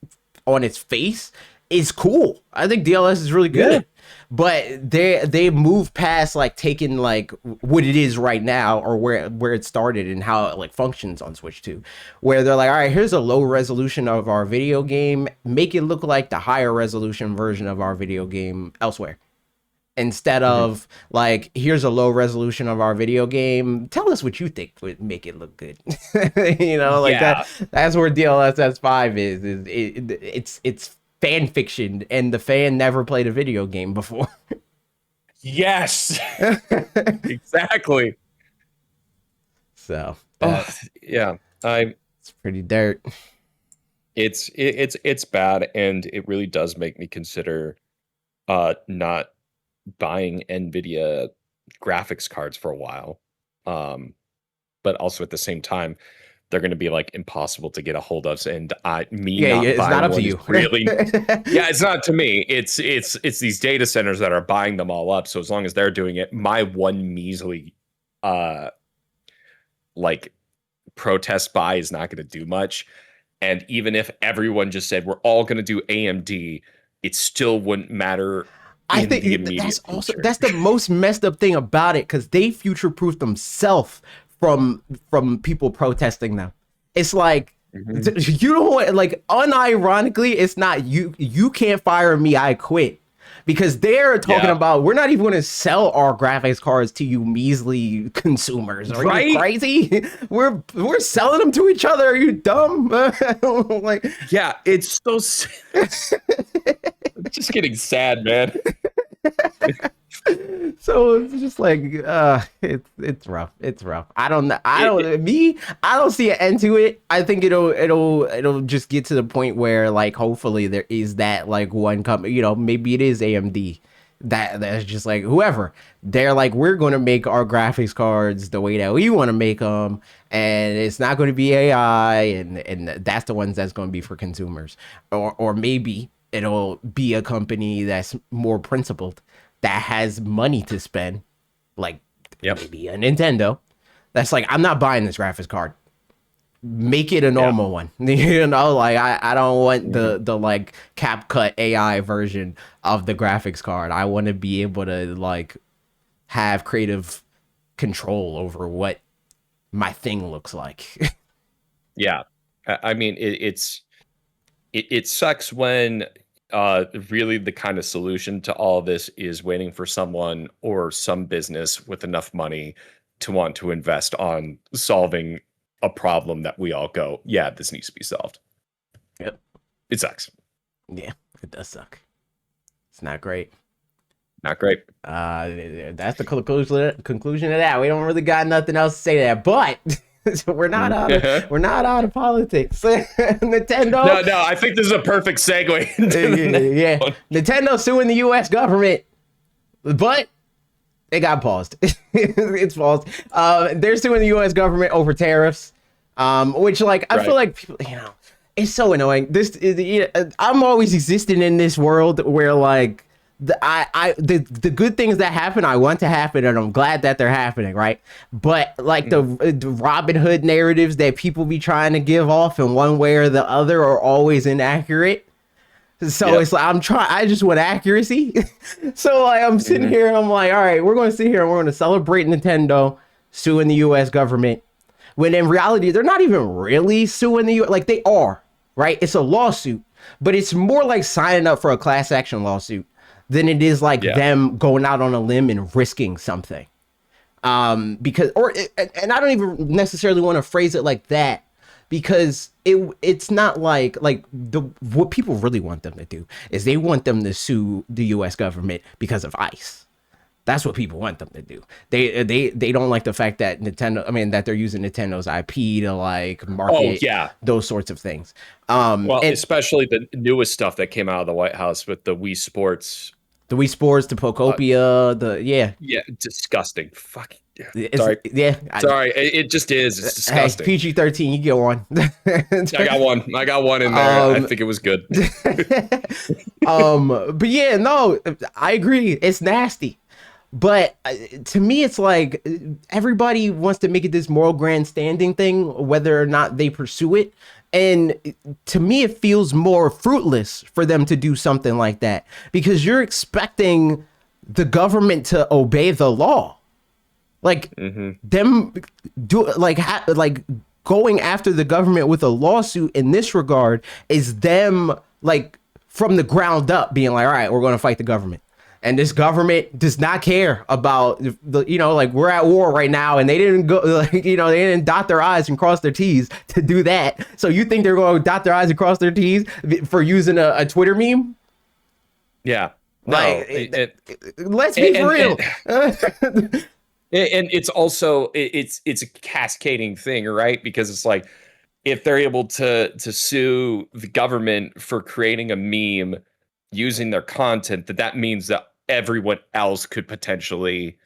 on its face is cool. I think DLS is really Yeah. good. But they move past like taking like what it is right now, or where it started and how it like functions on Switch 2. Where they're like, all right, here's a low resolution of our video game, make it look like the higher resolution version of our video game elsewhere, instead Mhm. of like, here's a low resolution of our video game, tell us what you think would make it look good. Like Yeah. that's where DLSS 5 it's fan fiction, and the fan never played a video game before. Yes. Exactly. So Oh, that's yeah. I it's pretty dirt. it's bad, and it really does make me consider not buying Nvidia graphics cards for a while. Um but also at the same time, they're going to be like impossible to get a hold of, and me Yeah, not it's not buying up to one is you. really, yeah, it's not to me. It's these data centers that are buying them all up. So as long as they're doing it, my one measly uh like protest buy is not going to do much. And even if everyone just said we're all going to do AMD, it still wouldn't matter I in the think that's immediate also future. that's the most messed up thing about it, because they future proof themselves from people protesting them. It's like Mhm. You don't like, unironically, it's not you. You can't fire me. I quit. Because they're talking Yeah. about, we're not even going to sell our graphics cards to you measly consumers. Are you Right? crazy? We're selling them to each other. Are you dumb? Like, Yeah, it's so it's just getting sad, man. so it's just like, it's rough. It's rough. It, it- I don't see an end to it. I think it'll just get to the point where, like, hopefully there is that, like, one company, maybe it is AMD that's just like, whoever, they're like, we're going to make our graphics cards the way that we want to make them, and it's not going to be AI, and that's the ones that's going to be for consumers. Or maybe it'll be a company that's more principled, that has money to spend, like yep. maybe a Nintendo, that's like, I'm not buying this graphics card. Make it a Yeah. normal one. Like, I don't want Mhm. the like cap cut AI version of the graphics card. I want to be able to, like, have creative control over what my thing looks like. Yeah. I mean, it sucks when really the kind of solution to all of this is waiting for someone or some business with enough money to want to invest on solving a problem that we all go, yeah, this needs to be solved. Yep. It sucks. Yeah, it does suck. It's not great. Not great. That's the conclusion of that. We don't really got nothing else to say to that, but so we're not out of politics. Nintendo, No, I think this is a perfect segue into the next yeah, one. Nintendo suing the U.S. government, but it got paused. It's paused. They're suing the U.S. government over tariffs, which, like, I feel Right. like people, it's so annoying. This is, I'm always existing in this world where, like, the good things that happen, I want to happen, and I'm glad that they're happening, right? But, like, the Robin Hood narratives that people be trying to give off in one way or the other are always inaccurate. So Yep. it's like, I just want accuracy. So, like, I'm sitting Mhm. here and I'm like, all right, we're going to sit here and we're going to celebrate Nintendo suing the U.S. government. When in reality, they're not even really suing the U.S. Like, they are, right? It's a lawsuit, but it's more like signing up for a class action lawsuit than it is like Yeah. them going out on a limb and risking something. Because, and I don't even necessarily want to phrase it like that, because it's not like the what people really want them to do is they want them to sue the U.S. government because of ICE. That's what people want them to do. They don't like the fact that that they're using Nintendo's IP to, like, Oh, market yeah. those sorts of things. Well, And especially the newest stuff that came out of the White House with the Wii Sports. the Wii Sports, the Uh, Pocopia, the yeah, yeah, disgusting. Fuck. it's Sorry. yeah. Sorry. It just is. It's Hey, disgusting. PG-13, you go on. I got one. I got one in there. I um, think it was good. but yeah, no, I agree. It's nasty. But to me, it's like, everybody wants to make it this moral grandstanding thing, whether or not they pursue it. And to me, it feels more fruitless for them to do something like that, because you're expecting the government to obey the law. Like, Hmm. them do like going after the government with a lawsuit in this regard is them, like, from the ground up being like, all right, we're going to fight the government. And this government does not care about like, we're at war right now, and they didn't go, like, they didn't dot their I's and cross their T's to do that. So you think they're going to dot their I's and cross their T's for using a Twitter meme? Yeah. No. Like, let's be for real. And it's also it's a cascading thing, right? Because it's like, if they're able to sue the government for creating a meme using their content, that means that everyone else could potentially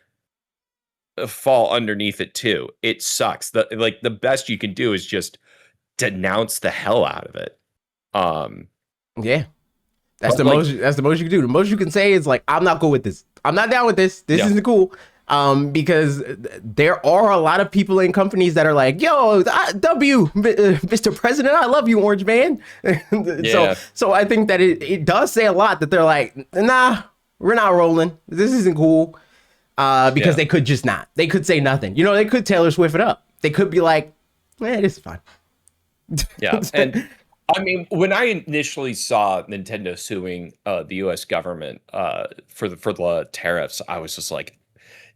fall underneath it too. It sucks. The best you can do is just denounce the hell out of it. Um, Yeah. but like, That's the most you can do. The most you can say is, like, I'm not cool with this. I'm not down with this. This yeah, isn't cool. Because there are a lot of people in companies that are like, yo, Mr. President, I love you, Orange Man. yeah, So I think that it does say a lot that they're like, nah, we're not rolling. This isn't cool. Because yeah. they could just not. They could say nothing. They could Taylor Swift it up. They could be like, this is fine. Yeah, and I mean, when I initially saw Nintendo suing the U.S. government for the tariffs, I was just like,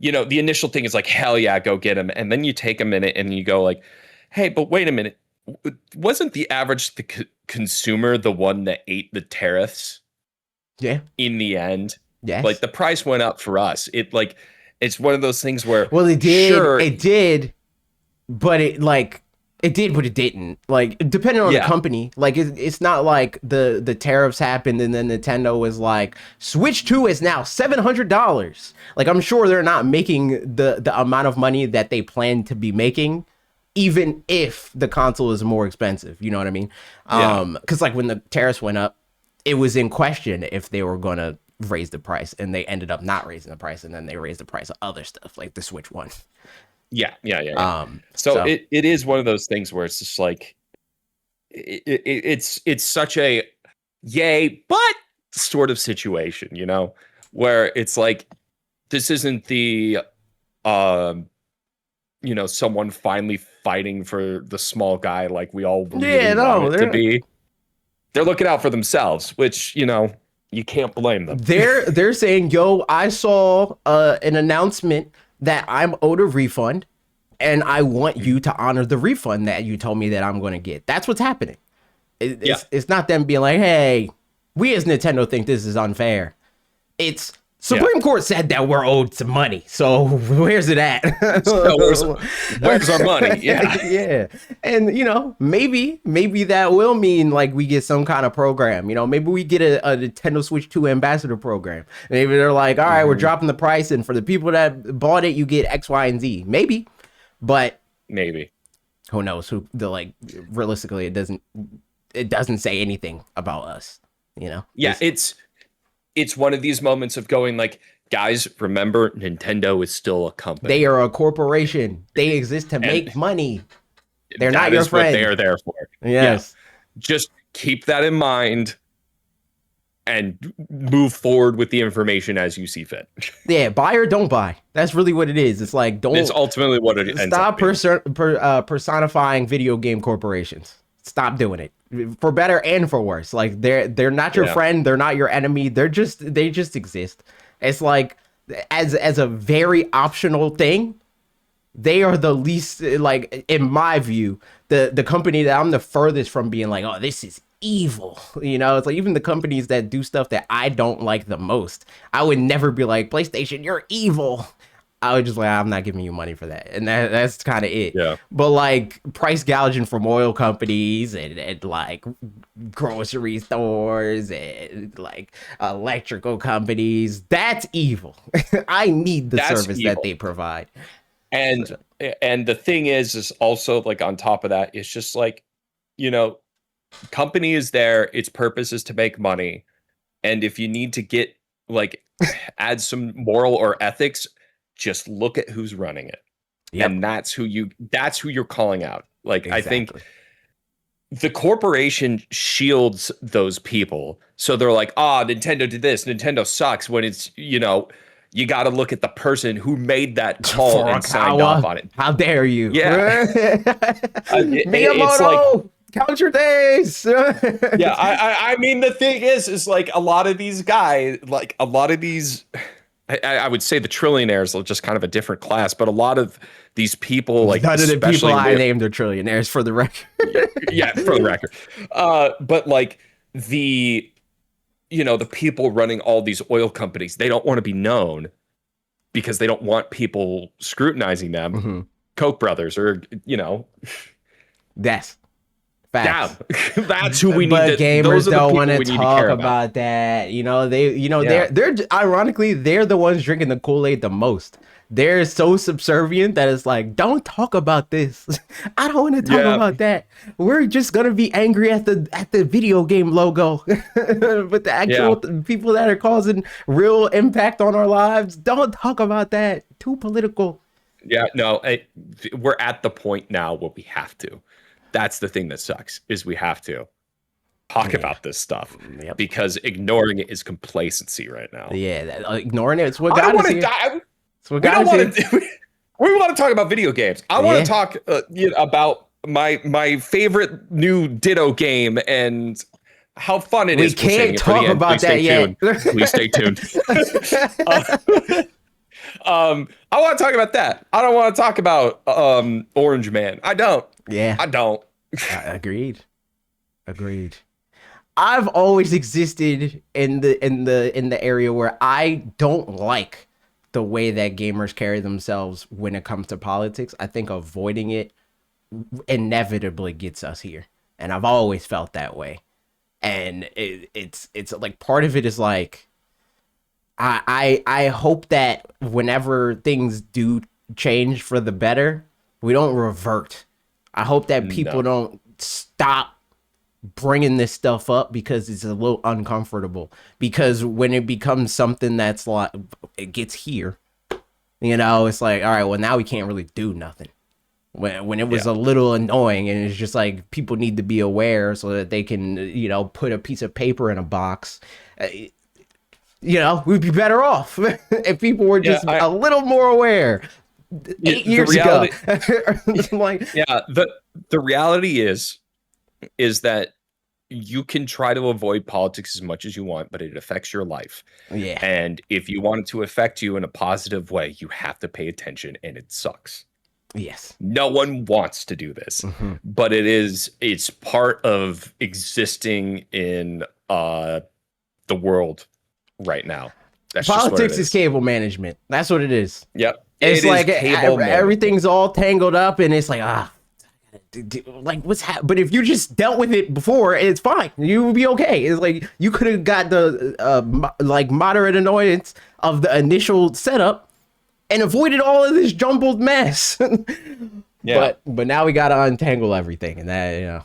the initial thing is like, hell yeah, go get them, and then you take a minute and you go like, hey, but wait a minute, wasn't the average consumer the one that ate the tariffs Yeah. in the end? Like Yes. the price went up for us. It's one of those things where Well, it did. sure, It did, but it did, but it didn't. Like depending on the yeah, company, like it's not like the tariffs happened and then Nintendo was like Switch 2 is now $700. Like I'm sure they're not making the amount of money that they plan to be making, even if the console is more expensive. You know what I mean? yeah. Because like when the tariffs went up, it was in question if they were gonna raise the price, and they ended up not raising the price, and then they raised the price of other stuff like the Switch One. Yeah. So So it is one of those things where it's just like it's such a yay, but sort of situation, where it's like this isn't the um someone finally fighting for the small guy like we all really yeah, want no, it to be. They're looking out for themselves, which you can't blame them. they're saying, "Yo, I saw an announcement that I'm owed a refund, and I want you to honor the refund that you told me that I'm going to get." That's what's happening. Yeah. It's not them being like, "Hey, we as Nintendo think this is unfair." It's Yeah. Supreme Court said that we're owed some money, so where's it at? So where's our money? Yeah. Yeah, and maybe that will mean like we get some kind of program. Maybe we get a Nintendo Switch 2 ambassador program. Maybe they're like, all right, we're dropping the price, and for the people that bought it, you get X, Y, and Z. Maybe, but Maybe. who knows? Who the like realistically, it doesn't say anything about us. Yeah, it's one of these moments of going like, guys, remember Nintendo is still a They company. are a corporation. They exist to And make money. They're not that your is what they friend. are there for. Yeah. Yes. Just keep that in mind and move forward with the information as you see fit. Yeah, buy or don't buy. That's really what it is. It's like It's don't ultimately what it ends up stop being. personifying video game corporations. Stop doing it for better and for worse. Like they're not your Yeah. friend. They're not your enemy. They just exist. It's like as a very optional thing. They are the least, like in my view, the company that I'm the furthest from being like, oh, this is evil. It's like even the companies that do stuff that I don't like the most, I would never be like, PlayStation, you're evil. I would just like, I'm not giving you money for that. And that's kind of it. Yeah. But like price gouging from oil companies and like grocery stores and like electrical companies, that's evil. I need the That's service that evil. they provide. And and the thing is also like on top of that, it's just like, you know, company is there, its purpose is to make money. And if you need to get like add some moral or ethics, just look at who's running it. Yep. And that's who you're calling out. Like I think Exactly. the corporation shields those people. So they're like, Nintendo did this, Nintendo sucks, when it's, you got to look at the person who made that call and signed off Furukawa, on it. how dare you? Yeah. It's like, Miyamoto, count your days. yeah, I mean, the thing is like a lot of these guys, like a lot of these, I would say the trillionaires are just kind of a different class, but a lot of these people, like None of the people especially I named are trillionaires, for the record. yeah, for the record. But like the people running all these oil companies, they don't want to be known because they don't want people scrutinizing them. Mm-hmm. Koch brothers, or That's facts. yeah, that's who we need. But gamers Those are the don't people want we to need to talk care about that. Yeah. They're ironically they're the ones drinking the Kool-Aid the most. They're so subservient that it's like, don't talk about this. I don't want to talk Yeah. about that. We're just gonna be angry at the video game logo, but the actual people that are causing real impact on our lives, don't talk about that. Too political. Yeah, no, we're at the point now where we have to. That's the thing that sucks, is we have to talk about this stuff Yep. because ignoring it is complacency right now. Yeah, ignoring it. It's what I don't God is want to here. die. It's what We God don't is want here. to. We want to talk about video games. I want Yeah. to talk about my favorite new Ditto game and how fun it We is. We're saving can't it for the talk end. about Please that stay yet. tuned. Please stay tuned. Uh, I want to talk about that. I don't want to talk about Orange Man. I don't. Yeah, I don't. agreed. Agreed. I've always existed in the area where I don't like the way that gamers carry themselves when it comes to politics. I think avoiding it inevitably gets us here, and I've always felt that way. And it's like part of it is like I hope that whenever things do change for the better, we don't revert. I hope that people No. don't stop bringing this stuff up because it's a little uncomfortable. Because when it becomes something that's like, it gets here, it's like, all right, well, now we can't really do nothing. When it was Yeah. a little annoying, and it's just like people need to be aware so that they can, put a piece of paper in a box. We'd be better off if people were Yeah. just a little more aware. Eight The years ago. reality. Like, Yeah. The reality is that you can try to avoid politics as much as you want, but it affects your life. yeah, And if you want it to affect you in a positive way, you have to pay attention, and it sucks. yes. No one wants to do this, Hmm. but it's part of existing in the world right now. That's just what it Politics is is. cable management. That's what it is. Yep. It's It is like cable management. everything's all tangled up, and it's like like what's happening? But if you just dealt with it before, it's fine. You would be okay. It's like you could have got the like moderate annoyance of the initial setup and avoided all of this jumbled mess. Yeah. But now we gotta untangle everything, and that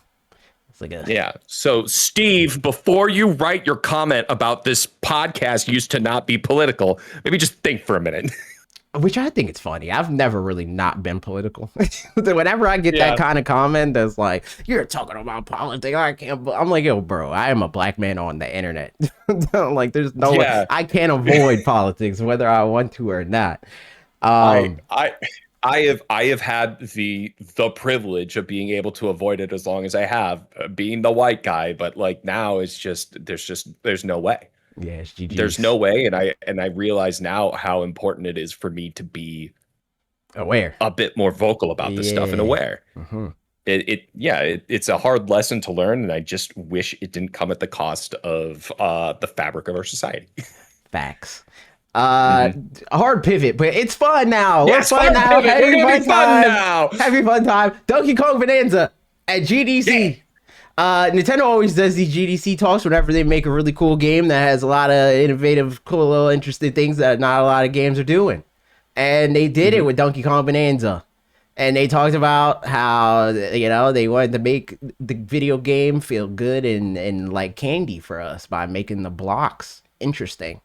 it's like Yeah. So, Steve, before you write your comment about this podcast used to not be political, maybe just think for a minute. which I think it's funny. I've never really not been political. Whenever I get Yeah. that kind of comment that's like, you're talking about politics, I can't, I'm like, yo, bro, I am a black man on the internet. Like, there's no way, Yeah. I can't avoid politics, whether I want to or not. I have had the privilege of being able to avoid it as long as I have, being the white guy, but like now it's just there's no way. Yeah, it's GG's. There's no way, and I realize now how important it is for me to be aware. a bit more vocal about this stuff and Yeah. aware. Mhm. It's a hard lesson to learn, and I just wish it didn't come at the cost of the fabric of our society. Facts. A hard pivot, but it's fun now. Yes, We're fun hard now. pivot. We're Having gonna be fun time. now. Having fun time. Donkey Kong Bonanza at GDC. Nintendo always does these GDC talks whenever they make a really cool game that has a lot of innovative, cool, little interesting things that not a lot of games are doing. And they did it with Donkey Kong Bonanza. And they talked about how, they wanted to make the video game feel good and like candy for us by making the blocks interesting.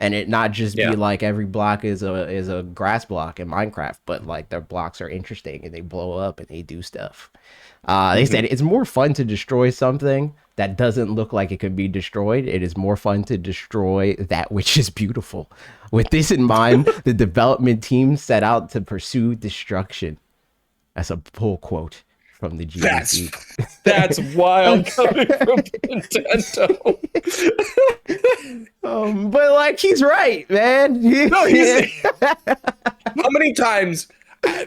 And it not just Yeah. be like every block is a grass block in Minecraft, but like their blocks are interesting and they blow up and they do stuff. They said it's more fun to destroy something that doesn't look like it could be destroyed. It is more fun to destroy that which is beautiful. With this in mind, the development team set out to pursue destruction. That's a pull quote from the GDC. That's wild coming from Nintendo. But like he's right, man. No, how many times,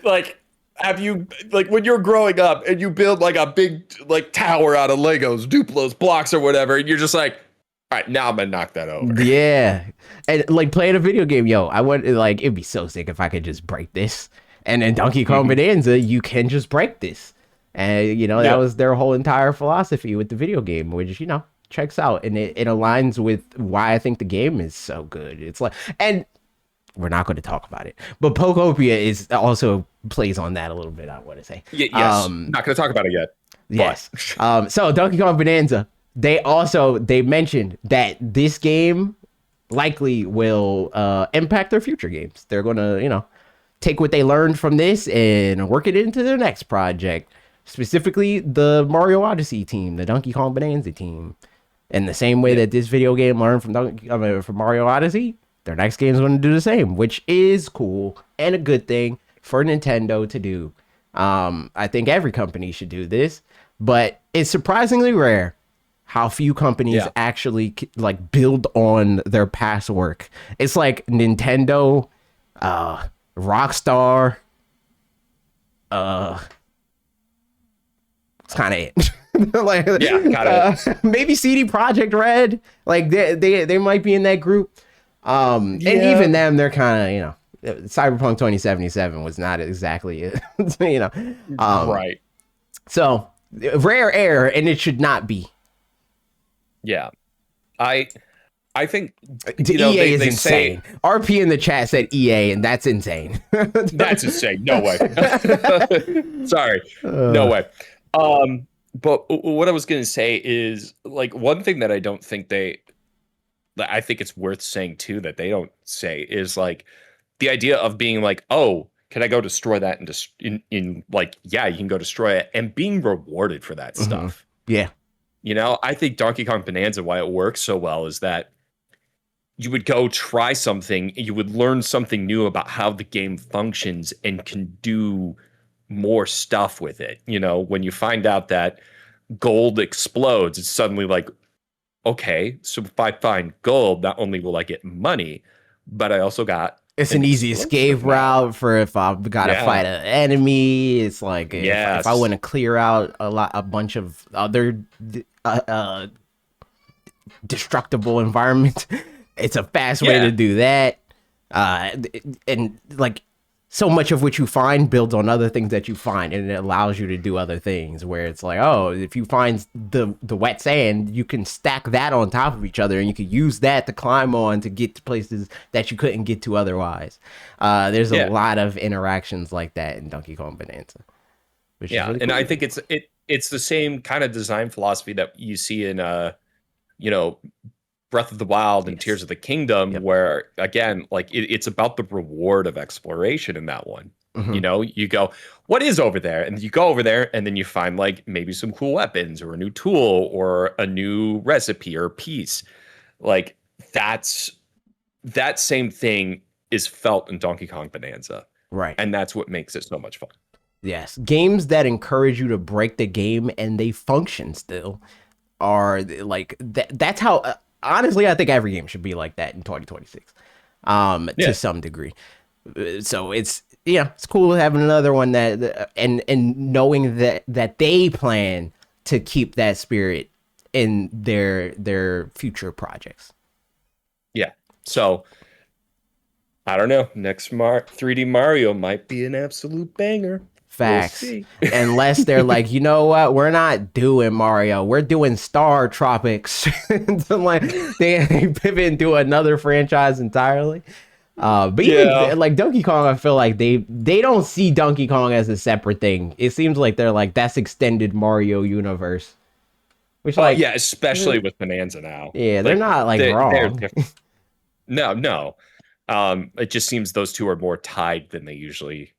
like, have you, like, when you're growing up and you build like a big like tower out of Legos, Duplos, blocks, or whatever, and you're just like, all right, now I'm gonna knock that over. Yeah, and like playing a video game, yo, I want like it'd be so sick if I could just break this. And in Donkey Kong Bonanza, you can just break this, and that was their whole entire philosophy with the video game, which checks out, and it aligns with why I think the game is so good. It's like, and we're not going to talk about it, but Pokopia is also plays on that a little bit. I want to say, Yes, not gonna talk about it yet. yes. So Donkey Kong Bonanza, they mentioned that this game likely will impact their future games. They're gonna take what they learned from this and work it into their next project, specifically the Mario Odyssey team, the Donkey Kong Bonanza team. In the same way that this video game learned from Mario Odyssey, their next game is going to do the same, which is cool and a good thing for Nintendo to do. I think every company should do this, but it's surprisingly rare how few companies Yeah. actually like build on their past work. It's like Nintendo, Rockstar, uh, it's kind of it. Like, Yeah, got it. maybe CD Project Red, like they might be in that group. And Yeah. even them, they're kind of, Cyberpunk 2077 was not exactly it, you know. Um, Right. so rare air, and it should not be. Yeah. I I think The EA is they say insane. RP in the chat said EA, and that's insane. that's insane. No way. Sorry. No uh, way. But what I was going to say is like one thing that I don't think that I think it's worth saying too that they don't say is like the idea of being like, oh, can I go destroy that and in like, yeah, you can go destroy it and being rewarded for that mhm. stuff. Yeah. I think Donkey Kong Bonanza, why it works so well is that you would go try something, you would learn something new about how the game functions and can do more stuff with it. When you find out that gold explodes, it's suddenly like, okay, so if I find gold, not only will I get money, but I also got It's an an easy escape explosive now. route for if I've got to Yeah. fight an enemy. It's like if I Yes. want to clear out a bunch of other destructible environment. It's a fast way Yeah. to do that. And like so much of what you find builds on other things that you find, and it allows you to do other things where it's like, oh, if you find the wet sand, you can stack that on top of each other, and you can use that to climb on to get to places that you couldn't get to otherwise. There's a Yeah. lot of interactions like that in Donkey Kong Bonanza, which is Yeah. really And cool. I think it's the same kind of design philosophy that you see in you know, Breath of the Wild and Yes. Tears of the Kingdom, Yep. where again, like it's about the reward of exploration in that one. Hmm. You go, what is over there? And you go over there, and then you find like maybe some cool weapons or a new tool or a new recipe or piece. Like that's that same thing is felt in Donkey Kong Bonanza, Right. and that's what makes it so much fun. Yes. Games that encourage you to break the game and they function still are like that. That's how. Honestly, I think every game should be like that in 2026, to Yeah, some degree. So it's cool having another one and knowing that they plan to keep that spirit in their future projects. yeah. So I don't know. Next 3D Mario might be an absolute banger. We'll Facts. see. Unless they're like, you know what, we're not doing Mario, we're doing Star Tropics. So like they pivot into another franchise entirely. But Yeah, even like Donkey Kong, I feel like they don't see Donkey Kong as a separate thing. It seems like they're like that's extended Mario universe, which like yeah, especially with Bonanza now. yeah, they're Like not like they're wrong. different. No, no. It just seems those two are more tied than they usually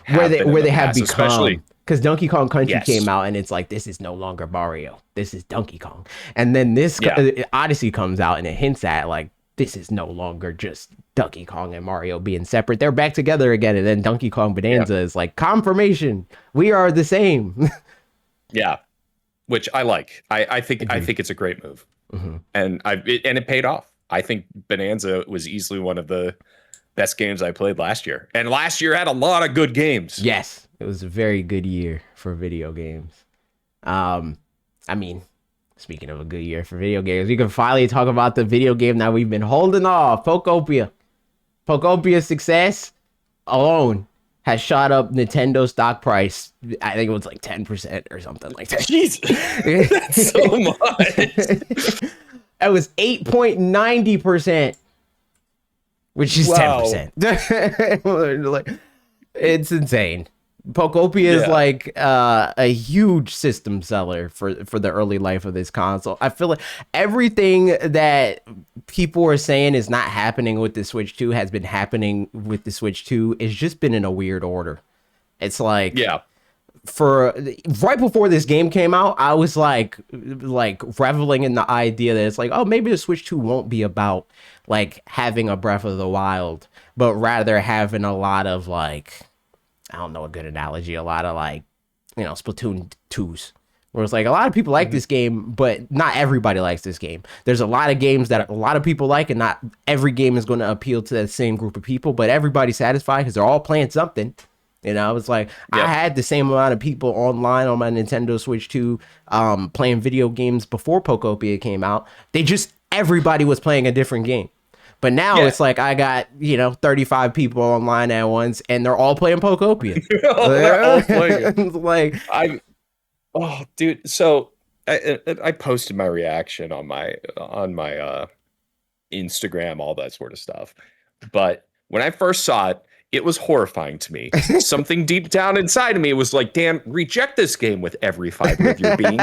where have they been in where the they have past, especially. become, because Donkey Kong Country came Yes. out and it's like this is no longer Mario, this is Donkey Kong, and then this Yeah. Odyssey comes out and it hints at like this is no longer just Donkey Kong and Mario being separate, they're back together again, and then Donkey Kong Yeah. Bonanza is like confirmation we are the same. Yeah. Which I like. I think Agreed. it's a great move. Mhm. And it paid off. I think Bonanza was easily one of the best games I played last year. And last year had a lot of good games. Yes, it was a very good year for video games. um I mean, speaking of a good year for video games, we can finally talk about the video game that we've been holding off, Pokopia. Pokopia's success alone has shot up Nintendo stock price. I think it was like 10% or something like that. Jeez. That's so much. It was 8.90%, which is Wow. 10%. Like, it's insane. Pokopia is Yeah. like a huge system seller for the early life of this console. I feel like everything that people are saying is not happening with the Switch 2 has been happening with the Switch 2. It's just been in a weird order. It's like Yeah. for right before this game came out, I was like reveling in the idea that it's like, oh, maybe the Switch 2 won't be about like having a Breath of the Wild, but rather having a lot of like I don't know a good analogy. A lot of like, Splatoon 2's. Where it's like a lot of people like Mhm. this game, but not everybody likes this game. There's a lot of games that a lot of people like, and not every game is going to appeal to that same group of people, but everybody's satisfied because they're all playing something. It's like I Yep. had the same amount of people online on my Nintendo Switch 2 playing video games before Pokopia came out. Everybody was playing a different game. But now Yeah. it's like I got, 35 people online at once and they're all playing Pokopia. They're all playing it. It's like, I Oh, dude. So I posted my reaction on my Instagram, all that sort of stuff. But when I first saw it, it was horrifying to me. Something deep down inside of me was like, "Damn, reject this game with every fiber of your being.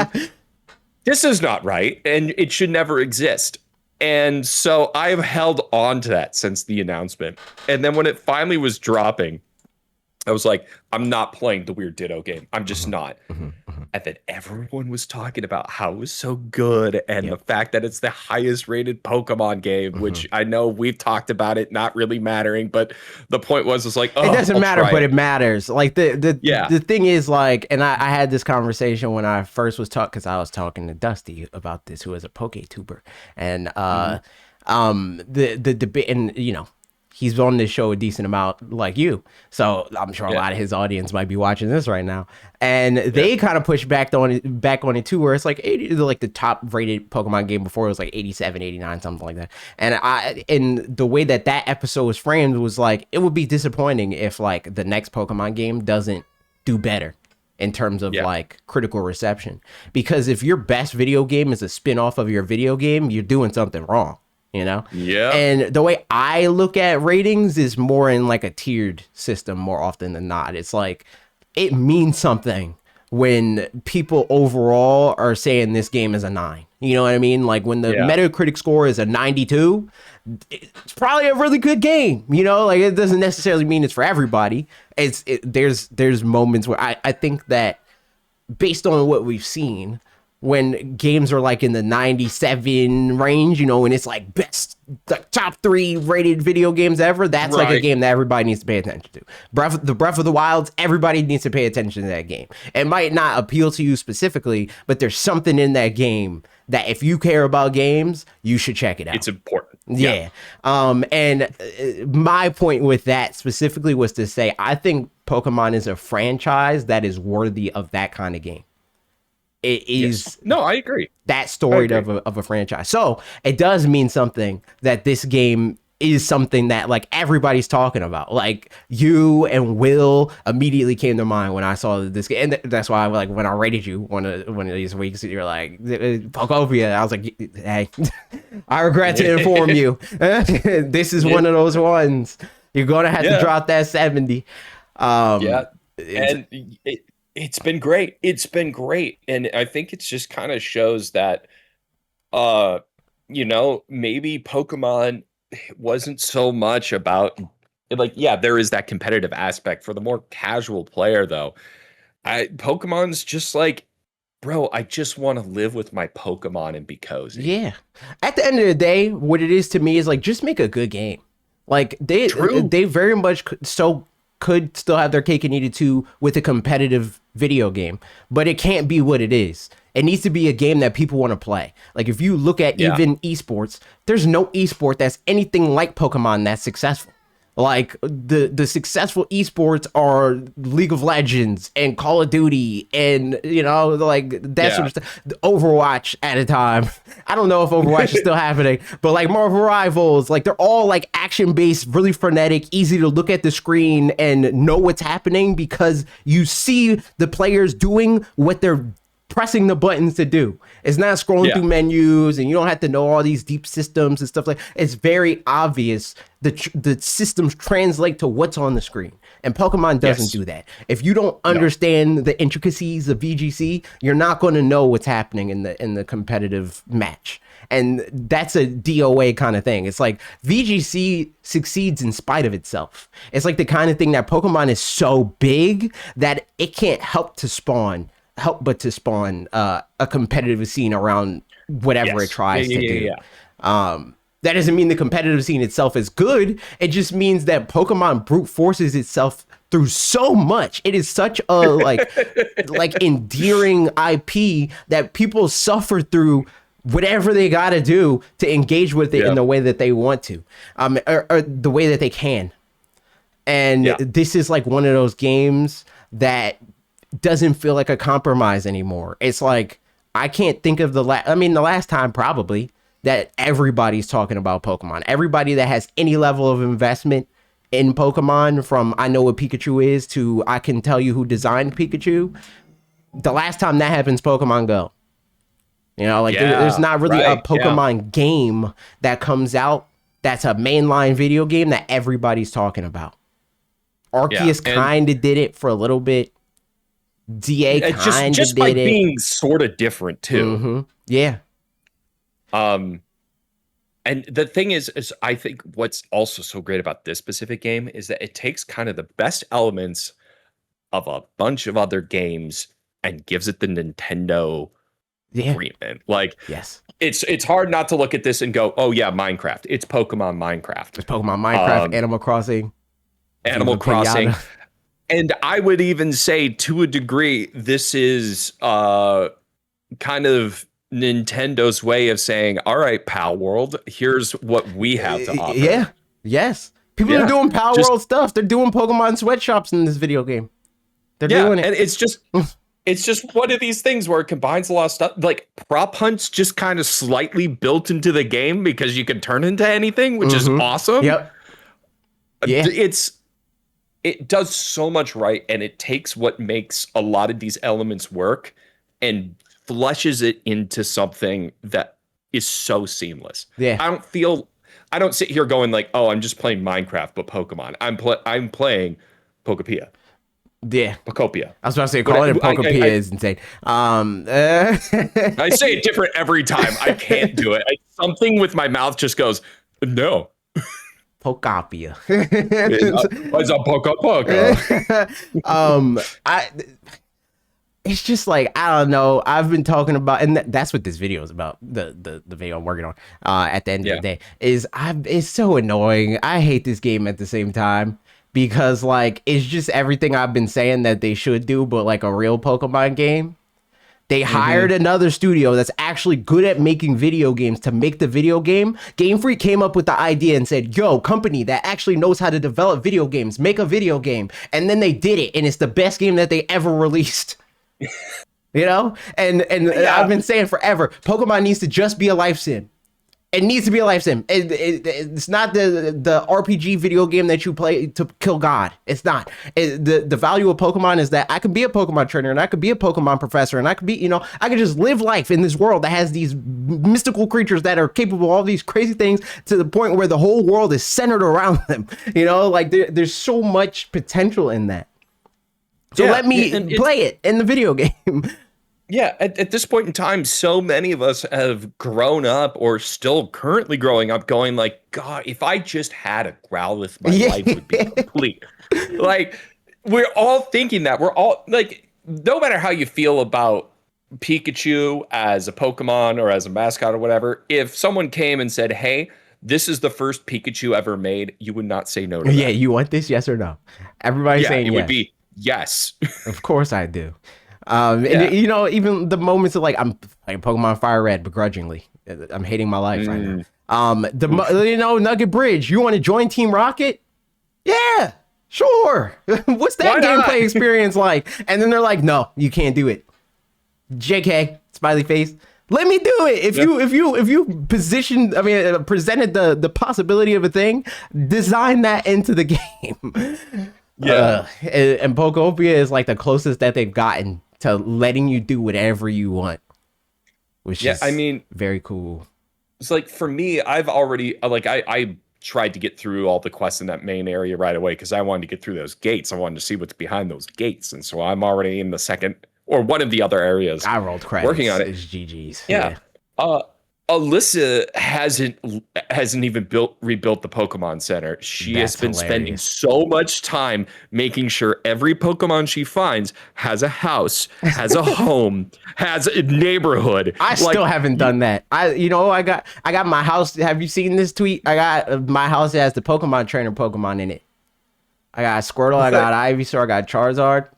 This is not right, and it should never exist." And so I've held on to that since the announcement. And then when it finally was dropping, I was like, I'm not playing the Weird Ditto game. I'm just not. And then everyone was talking about how it was so good and the yep. fact that it's the highest rated Pokemon game, which I know we've talked about it not really mattering, but the point was like, It oh, doesn't I'll matter, try but it. it matters. Like Yeah. the thing is like, and I had this conversation when I first was talking because I was talking to Dusty about this, who is a PokeTuber, and Mhm. the debate, and he's on this show a decent amount, like you. So I'm sure a Yeah. lot of his audience might be watching this right now, and Yeah. they kind of pushed back on it too, where it's like 80, like the top rated Pokemon game before it was like 87, 89, something like that. And the way that episode was framed was like it would be disappointing if like the next Pokemon game doesn't do better in terms of Yeah. like critical reception, because if your best video game is a spin-off of your video game, you're doing something wrong. Yeah. And the way I look at ratings is more in like a tiered system more often than not. It's like it means something when people overall are saying this game is a 9. You know what I mean? Like when the Yeah. Metacritic score is a 92, it's probably a really good game. Like it doesn't necessarily mean it's for everybody. There's moments where I think that based on what we've seen, when games are like in the 97 range, and it's like best, like top 3 rated video games ever, that's like a Right. game that everybody needs to pay attention to. Breath of the Wilds, everybody needs to pay attention to that game. It might not appeal to you specifically, but there's something in that game that if you care about games, you should check it out. It's important. Yeah. And my point with that specifically was to say I think Pokemon is a franchise that is worthy of that kind of game. It Yes. is No, I agree. that story of a franchise. So it does mean something that this game is something that like everybody's talking about. Like you and Will immediately came to mind when I saw this game, and that's why like when I rated you one of these weeks, you're like Pokopia. I was like, hey, I regret to inform you, this is one of those ones. You're gonna have to drop that 70. Yeah. It's, And it's been great. It's been great. And I think it just kind of shows that maybe Pokemon wasn't so much about like, yeah, there is that competitive aspect for the more casual player though. Pokemon's just like, bro, I just want to live with my Pokemon and be cozy. yeah. At the end of the day, what it is to me is like just make a good game. Like True. they very much could still have their cake and eat it too with a competitive video game, but it can't be what it is. It needs to be a game that people want to play. Like if you look at even esports, there's no esport that's anything like Pokemon that's successful. Like the successful esports are League of Legends and Call of Duty and like that sort of stuff. Overwatch at a time. I don't know if Overwatch is still happening, but like Marvel Rivals, like they're all like action based, really frenetic, easy to look at the screen and know what's happening because you see the players doing what they're pressing the buttons to do. It's not scrolling through menus and you don't have to know all these deep systems and stuff like. It's very obvious the systems translate to what's on the screen, and Pokemon doesn't do that. If you don't understand the intricacies of VGC, you're not going to know what's happening in the competitive match. And that's a DOA kind of thing. It's like VGC succeeds in spite of itself. It's like the kind of thing that Pokemon is so big that it can't help but to spawn a competitive scene around whatever it tries to do. That doesn't mean the competitive scene itself is good. It just means that Pokemon brute forces itself through so much. It is such a like endearing IP that people suffer through whatever they got to do to engage with it in the way that they want to, or the way that they can. And this is like one of those games that doesn't feel like a compromise anymore. It's like, I can't think of the last time probably that everybody's talking about Pokemon. Everybody that has any level of investment in Pokemon, from I know what Pikachu is to I can tell you who designed Pikachu. The last time that happens, Pokemon Go. You know, like there's not really a Pokemon game that comes out that's a mainline video game that everybody's talking about. Arceus kind of did it for a little bit. DA kind of just did by it. being sort of different too. Mm-hmm. Yeah. And the thing is I think what's also so great about this specific game is that it takes kind of the best elements of a bunch of other games and gives it the Nintendo treatment. Like, yes, it's hard not to look at this and go, oh yeah, Minecraft. It's Pokemon Minecraft. It's Pokemon Minecraft, Animal Crossing. Animal Crossing. And I would even say, to a degree, this is kind of Nintendo's way of saying, all right, Pal World, here's what we have to offer. Yeah. Yes. People are doing Pal World stuff. They're doing Pokemon sweatshops in this video game. They're doing it. And it's just one of these things where it combines a lot of stuff. Like, prop hunts just kind of slightly built into the game because you can turn into anything, which is awesome. Yep. Yeah. It does so much right, and it takes what makes a lot of these elements work and fleshes it into something that is so seamless. Yeah. I don't sit here going like, oh, I'm just playing Minecraft, but Pokemon. I'm playing Pokopia. Yeah. Pokopia. I was about to say, calling it Pokopia is insane. I say it different every time. I can't do it. Something with my mouth just goes, no. Pokopia. It's a Poka. It's just like, I don't know. I've been talking about, and that's what this video is about. The video I'm working on. At the end of the day, it's so annoying. I hate this game at the same time because like it's just everything I've been saying that they should do, but like a real Pokemon game. They hired another studio that's actually good at making video games to make the video game. Game Freak came up with the idea and said, yo, company that actually knows how to develop video games, make a video game. And then they did it, and it's the best game that they ever released. You know? And I've been saying forever, Pokemon needs to just be a life sim. It needs to be a life sim. It's not the RPG video game that you play to kill God. It's not. The value of Pokemon is that I could be a Pokemon trainer and I could be a Pokemon professor and I could be, you know, I could just live life in this world that has these mystical creatures that are capable of all these crazy things to the point where the whole world is centered around them. You know, like there's so much potential in that. So let me play it in the video game. Yeah, at this point in time, so many of us have grown up or still currently growing up going like, God, if I just had a Growlithe, my life would be complete. Like, we're all thinking that. We're all, like, no matter how you feel about Pikachu as a Pokemon or as a mascot or whatever, if someone came and said, hey, this is the first Pikachu ever made, you would not say no to that. Yeah, you want this, yes or no? Everybody's saying yes. It would be yes. Of course I do. And, you know, even the moments of like I'm playing Pokemon Fire Red begrudgingly, I'm hating my life right now. You know, Nugget Bridge, you want to join Team Rocket? Yeah, sure. What's that gameplay experience like? And then they're like, no, you can't do it. JK, smiley face. Let me do it. If you positioned, presented the possibility of a thing, design that into the game. And Pokopia is like the closest that they've gotten to letting you do whatever you want, which is very cool. It's like, for me, I've already I tried to get through all the quests in that main area right away because I wanted to get through those gates. I wanted to see what's behind those gates, and so I'm already in the second or one of the other areas. I rolled credits. Working on it. It's GG's. Yeah. Alyssa hasn't even rebuilt the Pokemon Center. She has That's been spending hilarious. so much time making sure every Pokemon she finds has a house, has a home, has a neighborhood. I still Like, haven't done that. I got my house. Have you seen this tweet? I got my house that has the Pokemon trainer Pokemon in it. I got Squirtle, I got Ivysaur, I got Charizard.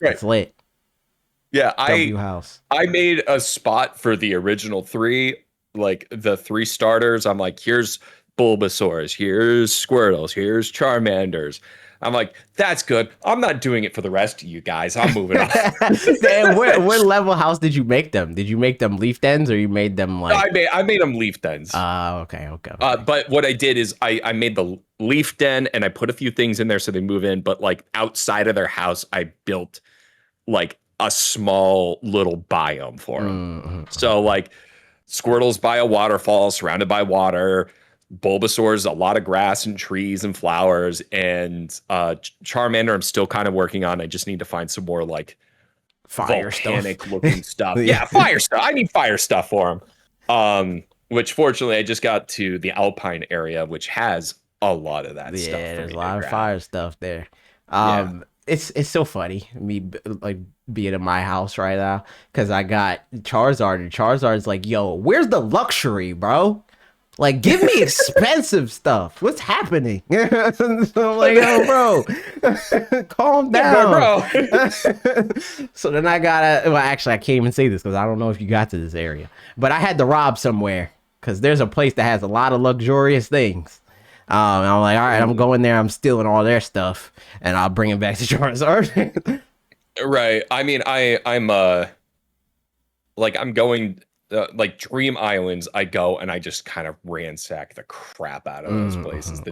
right. It's lit. Yeah, W house. I made a spot for the original three, like the three starters. I'm like, here's Bulbasaur's, here's Squirtles, here's Charmanders. I'm like, that's good. I'm not doing it for the rest of you guys. I'm moving on. Damn, what level house did you make them? Did you make them leaf dens or you made them like I made them leaf dens. okay. But what I did is I made the leaf den and I put a few things in there so they move in. But like outside of their house, I built like a small little biome for them. So like Squirtle's by a waterfall, surrounded by water. Bulbasaur's a lot of grass and trees and flowers, and Charmander I'm still kind of working on. I just need to find some more like Fire stuff. volcanic looking stuff. Yeah. Yeah, fire stuff. I need fire stuff for him. Which fortunately I just got to the Alpine area, which has a lot of that stuff Yeah, for there's me a to lot of grab. fire stuff there. Yeah. It's so funny like being in my house right now because I got Charizard and Charizard's like, yo, where's the luxury, bro? Like, give me expensive stuff. What's happening? So I'm like, yo, bro, calm Yeah, down. bro. So then I gotta. Well, actually, I can't even say this because I don't know if you got to this area, but I had to rob somewhere because there's a place that has a lot of luxurious things. And I'm like, all right, I'm going there. I'm stealing all their stuff, and I'll bring it back to Charizard. Right. I mean, I'm like I'm going like Dream Islands. I go and I just kind of ransack the crap out of those places. The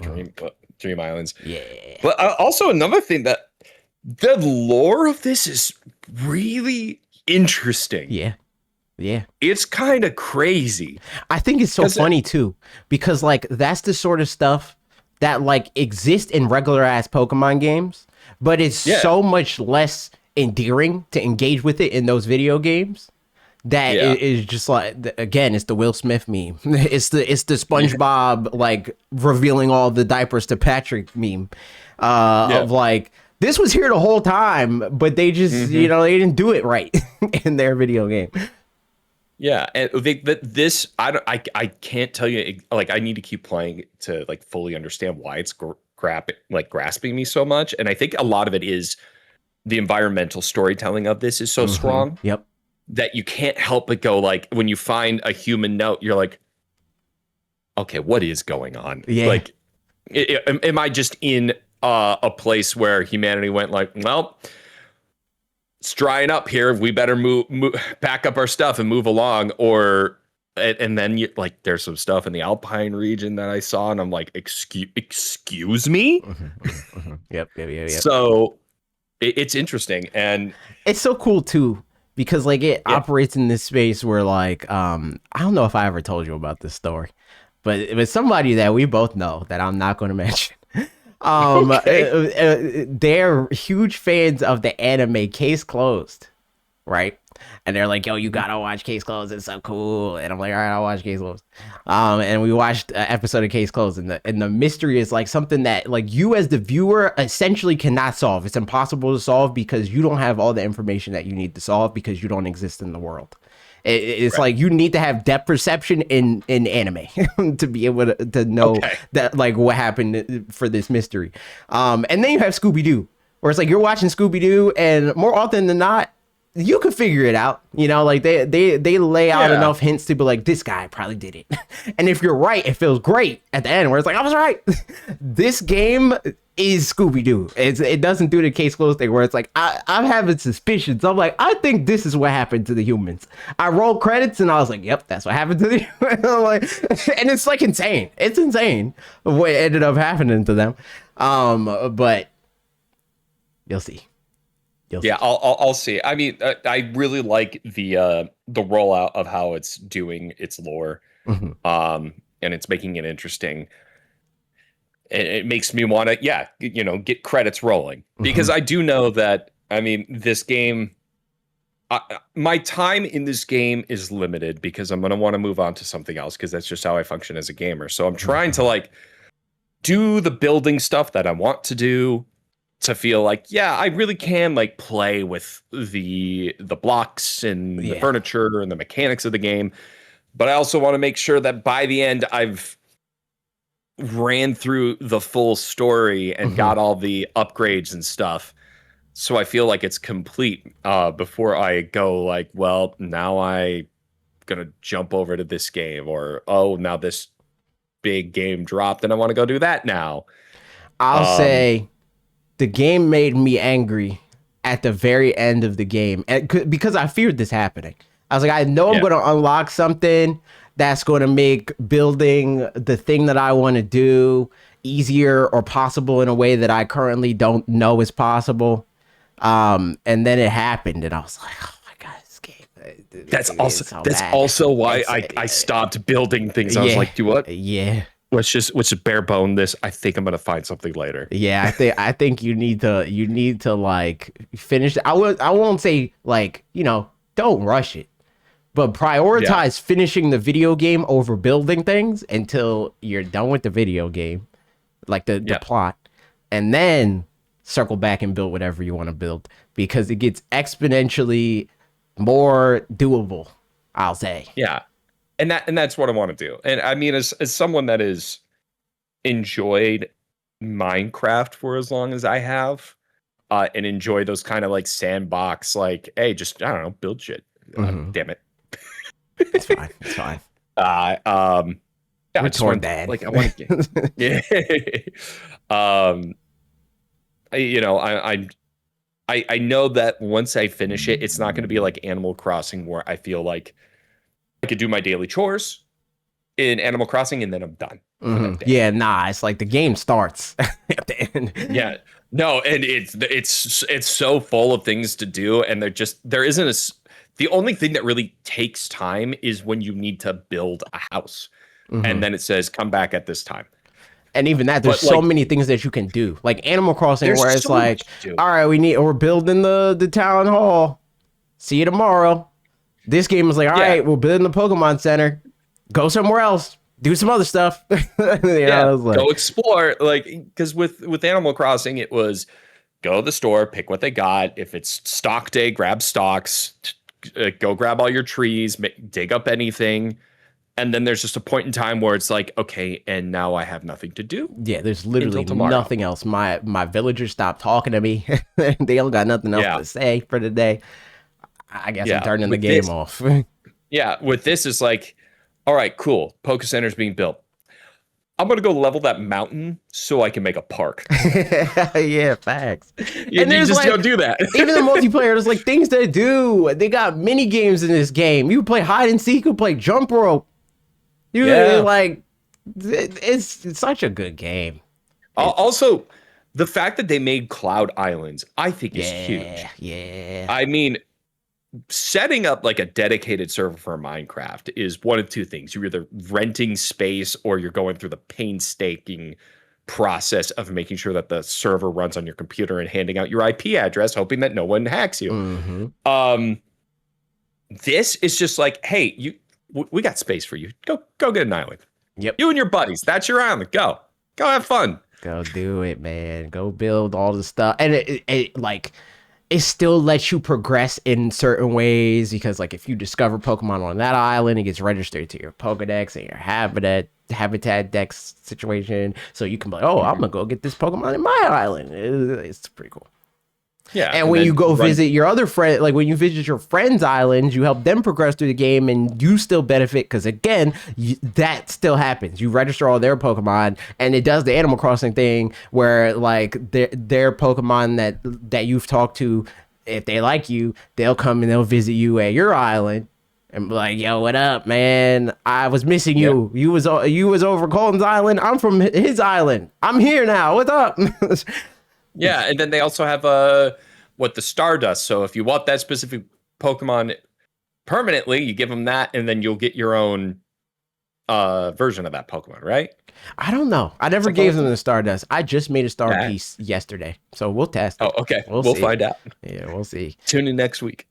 Dream Islands. Yeah, But also another thing that the lore of this is really interesting. yeah, yeah. It's kind of crazy. I think it's so 'Cause funny too, because like that's the sort of stuff that like exists in regular ass Pokemon games, but it's Yeah. so much less endearing to engage with it in those video games. That Yeah. is just like again, it's the Will Smith meme. It's the SpongeBob like revealing all the diapers to Patrick meme. Yeah. Of like this was here the whole time, but they just they didn't do it right in their video game. Yeah, and this I can't tell you like I need to keep playing to like fully understand why it's grasping me so much, and I think a lot of it is the environmental storytelling of this is so strong Yep. that you can't help but go like when you find a human note, you're like, okay, what is going on? Yeah. Like, am I just in a place where humanity went like, well, it's drying up here. We better move, pack up our stuff and move along. Or, and then you like, there's some stuff in the Alpine region that I saw, and I'm like, excuse me. Yep. So it's interesting, and It's so cool too because like it operates in this space where like I don't know if I ever told you about this story, but it was somebody that we both know that I'm not going to mention. They're huge fans of the anime Case Closed, right? And they're like, "Yo, you gotta watch Case Closed. It's so cool." And I'm like, "All right, I'll watch Case Closed." And we watched an episode of Case Closed, and the mystery is like something that like you as the viewer essentially cannot solve. It's impossible to solve because you don't have all the information that you need to solve because you don't exist in the world. It's like you need to have depth perception in anime to be able to know that like what happened for this mystery. And then you have Scooby Doo, where it's like you're watching Scooby Doo, and more often than not, you can figure it out. You know, like they lay out enough hints to be like, this guy probably did it. And if you're right, it feels great at the end where it's like, I was right. This game is Scooby-Doo. It doesn't do the Case Closed thing where it's like, I'm having suspicions. I'm like, I think this is what happened to the humans. I rolled credits and I was like, yep, that's what happened to the humans. Like, and it's like insane. It's insane what ended up happening to them. But you'll see. Yeah, I'll see. I mean, I really like the rollout of how it's doing its lore, and it's making it interesting. It makes me want to, get credits rolling because I do know that. I mean, this game My time in this game is limited because I'm gonna want to move on to something else because that's just how I function as a gamer. So I'm trying to like do the building stuff that I want to do to feel like, yeah, I really can like play with the blocks and the Yeah. furniture and the mechanics of the game. But I also want to make sure that by the end I've ran through the full story and Hmm. got all the upgrades and stuff. So I feel like it's complete before I go like, well, now I gonna jump over to this game, or oh, now this big game dropped and I want to go do that now. I'll Um, say the game made me angry at the very end of the game because I feared this happening. I was like, I know I'm yeah, going to unlock something that's going to make building the thing that I want to do easier or possible in a way that I currently don't know is possible. And then it happened, and I was like, oh my god, this game it's so that's bad. also why It's I stopped building things. I was yeah, like, do what? yeah. Let's just bare bone this. I think I'm gonna find something later. Yeah, I think you need to like finish. I won't say like, don't rush it, but Yeah, prioritize finishing the video game over building things until you're done with the video game, like the yeah, plot, and then circle back and build whatever you want to build because it gets exponentially more doable, I'll say. yeah. And that's what I want to do. And I mean, as someone that has enjoyed Minecraft for as long as I have, and enjoy those kind of like sandbox, like, hey, just I don't know, build shit. Hmm. Damn it. It's fine. It's fine. Uh, um, yeah, I just Retard want dad. like I want to get yeah. um, I know that once I finish it, it's not going to be like Animal Crossing where I feel like I could do my daily chores in Animal Crossing and then I'm done for Hmm. that day. Yeah, nah. It's like the game starts at the end. Yeah. No, and it's so full of things to do, and there isn't the only thing that really takes time is when you need to build a house, and Hmm. then it says come back at this time. And even that, there's But so like, many things that you can do, like Animal Crossing, there's where it's so like, much to do. all right, we're building the town hall. See you tomorrow. This game is like, all Yeah, right, we're building the Pokemon Center. Go somewhere else. Do some other stuff. yeah. It's Go like, explore, like because with Animal Crossing, it was go to the store, pick what they got. If it's stock day, grab stocks. Go grab all your trees, dig up anything. And then there's just a point in time where it's like, okay, and now I have nothing to do yeah, there's until literally tomorrow. nothing else. My villagers stopped talking to me. They don't got nothing else Yeah. to say for the day. I guess I'm Yeah. turning the With game this, off. yeah, with this is like, all right, cool. Poke Center's being built. I'm gonna go level that mountain so I can make a park. Yeah, facts. You, And you there's just don't like do that. even the multiplayer, there's like things to do. They got mini games in this game. You can play hide and seek, you can play jump rope. You Yeah. like it's such a good game. It's Also, the fact that they made Cloud Islands, I think, is huge. yeah, yeah. I mean, setting up like a dedicated server for Minecraft is one of two things. You're either renting space or you're going through the painstaking process of making sure that the server runs on your computer and handing out your IP address, hoping that no one hacks you. Mm-hmm. Um, this is just like, hey, we got space for you. Go get an island. Yep. You and your buddies. That's your island. Go have fun. Go do it, man. Go build all the stuff. And it like it still lets you progress in certain ways because like if you discover Pokemon on that island, it gets registered to your Pokedex and your habitat dex situation. So you can be like, oh, I'm gonna go get this Pokemon in my island. It's pretty cool. Yeah, And and when you then go run. visit your other friend, like when you visit your friends' islands, you help them progress through the game and you still benefit because, again, that still happens. You register all their Pokemon and it does the Animal Crossing thing where, like, their Pokemon that you've talked to, if they like you, they'll come and they'll visit you at your island. And be like, yo, what up, man? I was missing Yeah, you. You was over Colton's island. I'm from his island. I'm here now. What's up? yeah, and then they also have the Stardust. So if you want that specific Pokemon permanently, you give them that, and then you'll get your own version of that Pokemon, right? I don't know. I never Something gave like them that. the Stardust. I just made a star Nah. piece yesterday, so we'll test Oh, it. okay. We'll We'll see. find out. Yeah, we'll see. Tune in next week.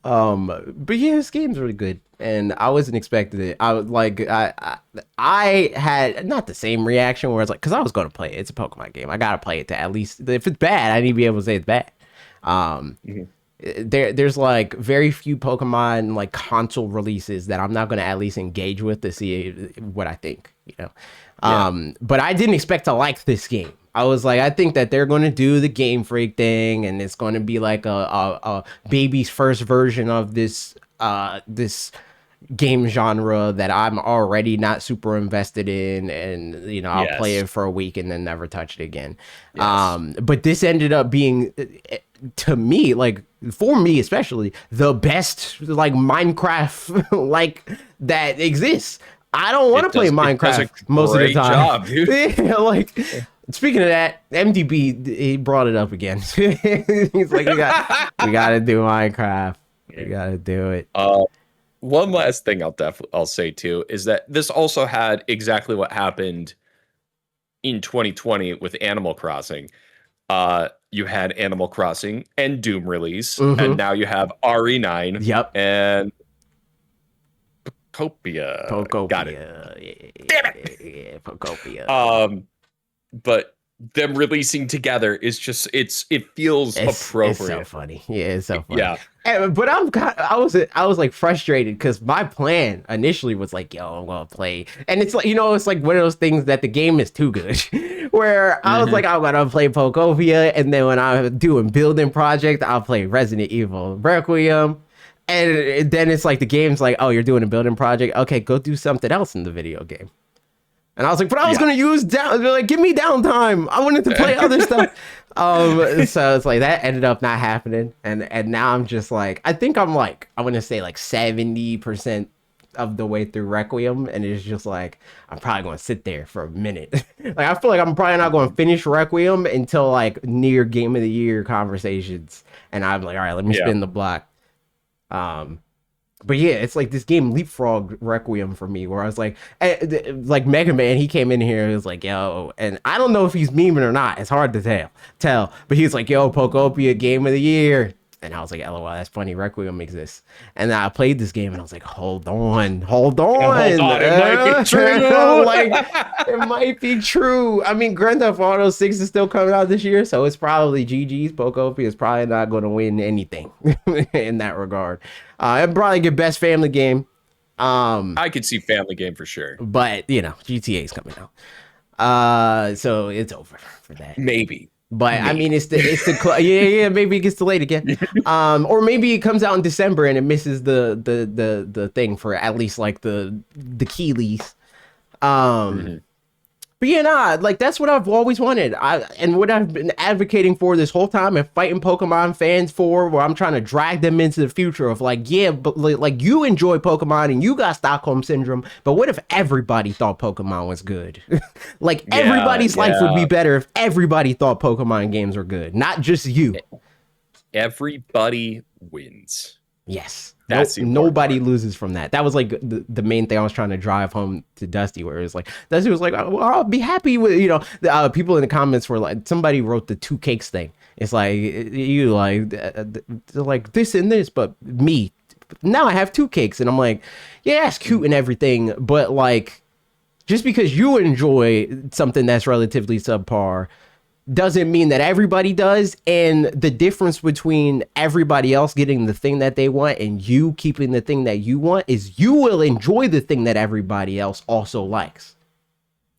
But yeah, this game's really good, and I wasn't expecting it. I was like, I had not the same reaction where it's like, because I was going to play it. It's a Pokemon game. I gotta play it to at least if it's bad, I need to be able to say it's bad. Um, Mhm. there's like very few Pokemon like console releases that I'm not gonna at least engage with to see what I think, you know. Yeah. But I didn't expect to like this game. I was like, I think that they're gonna do the Game Freak thing, and it's gonna be like a baby's first version of this game genre that I'm already not super invested in, and you know I'll play Yes. it for a week and then never touch it again. Yes. But this ended up being, to me, like for me especially, the best like Minecraft like that exists. I don't want to play It does a Minecraft most of the great time. job, dude. Yeah, like speaking of that, MDB he brought it up again. He's like, we gotta do Minecraft. We gotta do it. Uh, One last thing I'll say too is that this also had exactly what happened in 2020 with Animal Crossing. You had Animal Crossing and Doom release, and Mm-hmm. now you have RE9 Yep. and Copia. Got it. Pokopia. Damn it. Yeah, Pokopia. But them releasing together is just it feels It's so appropriate. funny. Yeah, it's so funny. Yeah. But I was like frustrated because my plan initially was like, yo, I'm gonna play, and it's like, you know, it's like one of those things that the game is too good. Where I was Mhm. like, I'm gonna play Pokopia, and then when I'm doing building project, I'll play Resident Evil Requiem. And then it's like the game's like, oh, you're doing a building project. Okay, go do something else in the video game. And I was like, but I was Yeah. gonna use down. They're like, give me downtime. I wanted to play other stuff. So it's like that ended up not happening, and now I'm just like, I think I'm like, I want to say like 70% of the way through Requiem, and it's just like I'm probably gonna sit there for a minute. Like I feel like I'm probably not gonna finish Requiem until like near Game of the Year conversations, and I'm like, all right, let me Yeah. spin the block. Um, but yeah, it's like this game leapfrog Requiem for me, where I was like Mega Man, he came in here, he was like, yo, and I don't know if he's memeing or not. It's hard to tell, but he's like, yo, Pokopia Game of the Year. And I was like, LOL, that's funny. Requiem exists. And then I played this game and I was like, hold on. Hold on, it might be true. Like, it might be true. I mean, Grand Theft Auto 6 is still coming out this year, so it's probably GG's. Pokopia is probably not going to win anything in that regard. It'd probably get best family game. I could see Family Game for sure. But, you know, GTA is coming out. So it's over for that. Maybe. But I mean, yeah, maybe it gets delayed again, or maybe it comes out in December and it misses the thing for at least like the Keeleys. Mhm. But yeah, nah, like that's what I've always wanted. And what I've been advocating for this whole time and fighting Pokemon fans for, where I'm trying to drag them into the future of like, yeah, but like you enjoy Pokemon and you got Stockholm syndrome, but what if everybody thought Pokemon was good? Like everybody's life would be better if everybody thought Pokemon games were good, not just you. Everybody wins. Yes. That's the important Nobody part. loses from that. That was like the main thing I was trying to drive home to Dusty, where it was like, Dusty was like, well, I'll be happy with, you know, people in the comments were like, somebody wrote the two cakes thing. It's like, you like, they're like this and this, but me, now I have two cakes. And I'm like, yeah, it's cute and everything, but like, just because you enjoy something that's relatively subpar doesn't mean that everybody does. And the difference between everybody else getting the thing that they want and you keeping the thing that you want is you will enjoy the thing that everybody else also likes.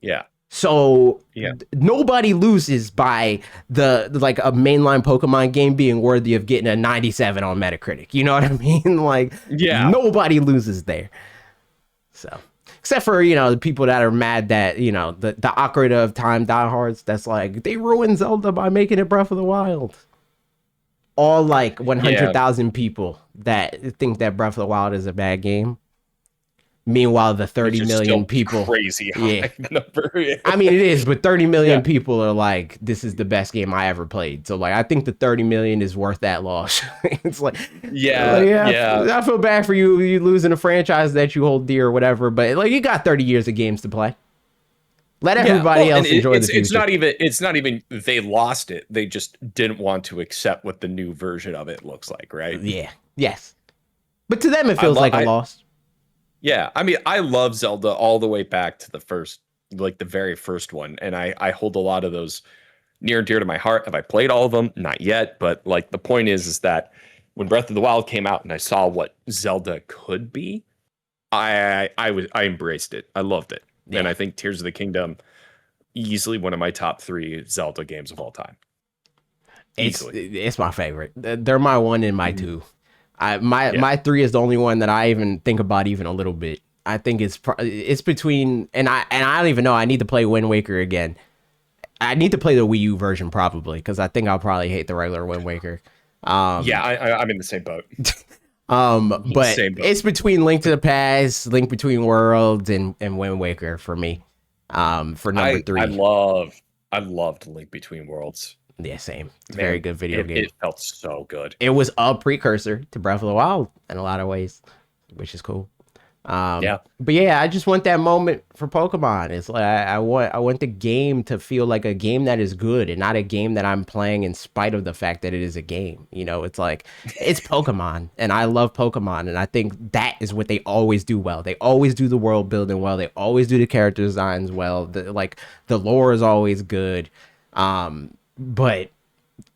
Yeah. So Yeah. nobody loses by the like a mainline Pokemon game being worthy of getting a 97 on Metacritic. You know what I mean? Like, Yeah. nobody loses there. So, except for, you know, the people that are mad that, you know, the Ocarina of Time diehards, that's like, they ruined Zelda by making it Breath of the Wild. All like 100,000 people that think that Breath of the Wild is a bad game. Meanwhile, the which 30 is million still people, crazy yeah. high number. I mean, it is, but 30 million Yeah. people are like, this is the best game I ever played. So, like, I think the 30 million is worth that loss. It's Yeah, yeah, yeah. I feel bad for you losing a franchise that you hold dear or whatever, but like, you got 30 years of games to play. Let Yeah, everybody well, and else enjoy the it's future. not even they lost it. They just didn't want to accept what the new version of it looks like, right? Yeah, yes. But to them, it I feels love like a loss. yeah, I mean, I love Zelda all the way back to the first, like the very first one, and I hold a lot of those near and dear to my heart. Have I played all of them? Not yet, but like the point is that when Breath of the Wild came out and I saw what Zelda could be, I embraced it. I loved it, and Yeah, I think Tears of the Kingdom easily one of my top 3 Zelda games of all time. Easily. it's my favorite. They're my one and my Mhm. two. My Yeah. my three is the only one that I even think about even a little bit. I think it's between and I don't even know. I need to play Wind Waker again. I need to play the Wii U version probably because I think I'll probably hate the regular Wind Waker. Yeah, I'm in the same boat. But Same boat. it's between Link to the Past, Link Between Worlds, and Wind Waker for me. For number I three. I loved Link Between Worlds. Yeah, same. It's a very Man, good video game. it felt so good. It was a precursor to Breath of the Wild in a lot of ways, which is cool. Yeah. But yeah, I just want that moment for Pokemon. It's like I want the game to feel like a game that is good and not a game that I'm playing in spite of the fact that it is a game. You know, it's like it's Pokemon and I love Pokemon and I think that is what they always do well. They always do the world building well. They always do the character designs well. The lore is always good. But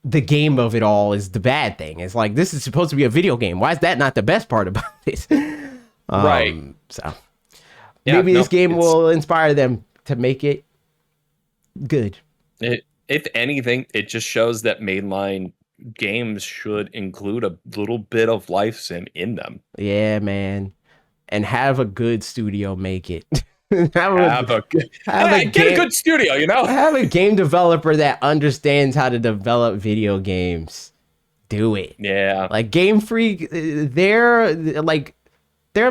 the game of it all is the bad thing. It's like this is supposed to be a video game. Why is that not the best part about it? Right. So Yeah, maybe no, this game it's- will inspire them to make it good. if anything, it just shows that mainline games should include a little bit of life sim in them. Yeah, man. And have a good studio make it. Have a good, have a get a game, good studio, you know? have a game developer that understands how to develop video games. Do it. Yeah. Like Game Freak, they're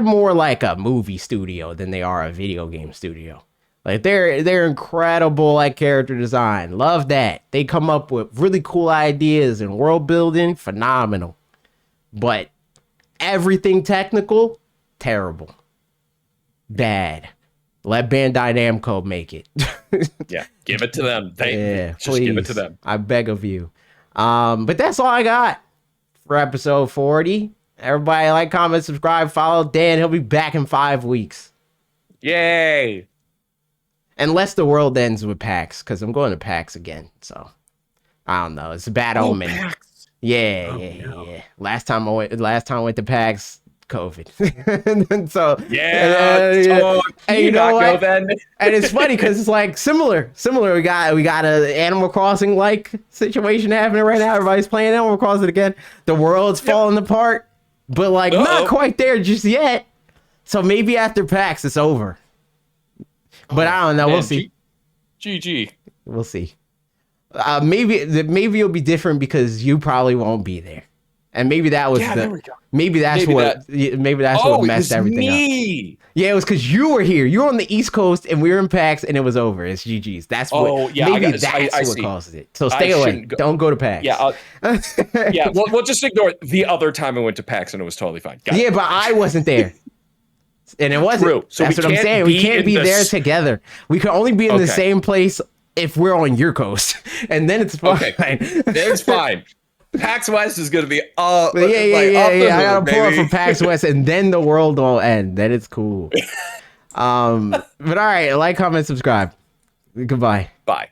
more like a movie studio than they are a video game studio. Like they're incredible like character design. Love that. They come up with really cool ideas and world building, phenomenal. But everything technical, terrible. Bad. Let Bandai Namco make it. Yeah. Give it to them. Yeah, Just please. give it to them. I beg of you. But that's all I got for episode 40. Everybody like, comment, subscribe, follow Dan. He'll be back in 5 weeks. Yay. Unless the world ends with PAX, because I'm going to PAX again. So I don't know. It's a bad omen. PAX. Yeah, Oh, yeah, no. yeah. Last time I went to PAX, COVID. And so Yeah. So and you know not go what? then. And it's funny because it's like similar. We got a Animal Crossing like situation happening right now. Everybody's playing Animal Crossing again. The world's falling apart, but like not quite there just yet. So maybe after PAX it's over. But I don't know. We'll see. GG. We'll see. Maybe it'll be different because you probably won't be there, and maybe that was There we go. maybe that's what messed everything up. Yeah, it was because you were here. You were on the East Coast, and we were in PAX, and it was over. It's GG's. That's what. Maybe that's what see. caused it. So stay away. Don't go to PAX. Yeah. Yeah. We'll just ignore the other time I went to PAX and it was totally fine. Got it. Yeah, but I wasn't there. And it wasn't. True. So that's we what I'm can't saying. We be can't in be the there s- together. We can only be in the Okay. same place if we're on your coast, and then it's fine. Okay. It's fine. PAX West is going to be But yeah. up the I gotta hood, pull up baby. from PAX West, and then the world will end. Then it's cool. But all right, like, comment, subscribe. Goodbye. Bye.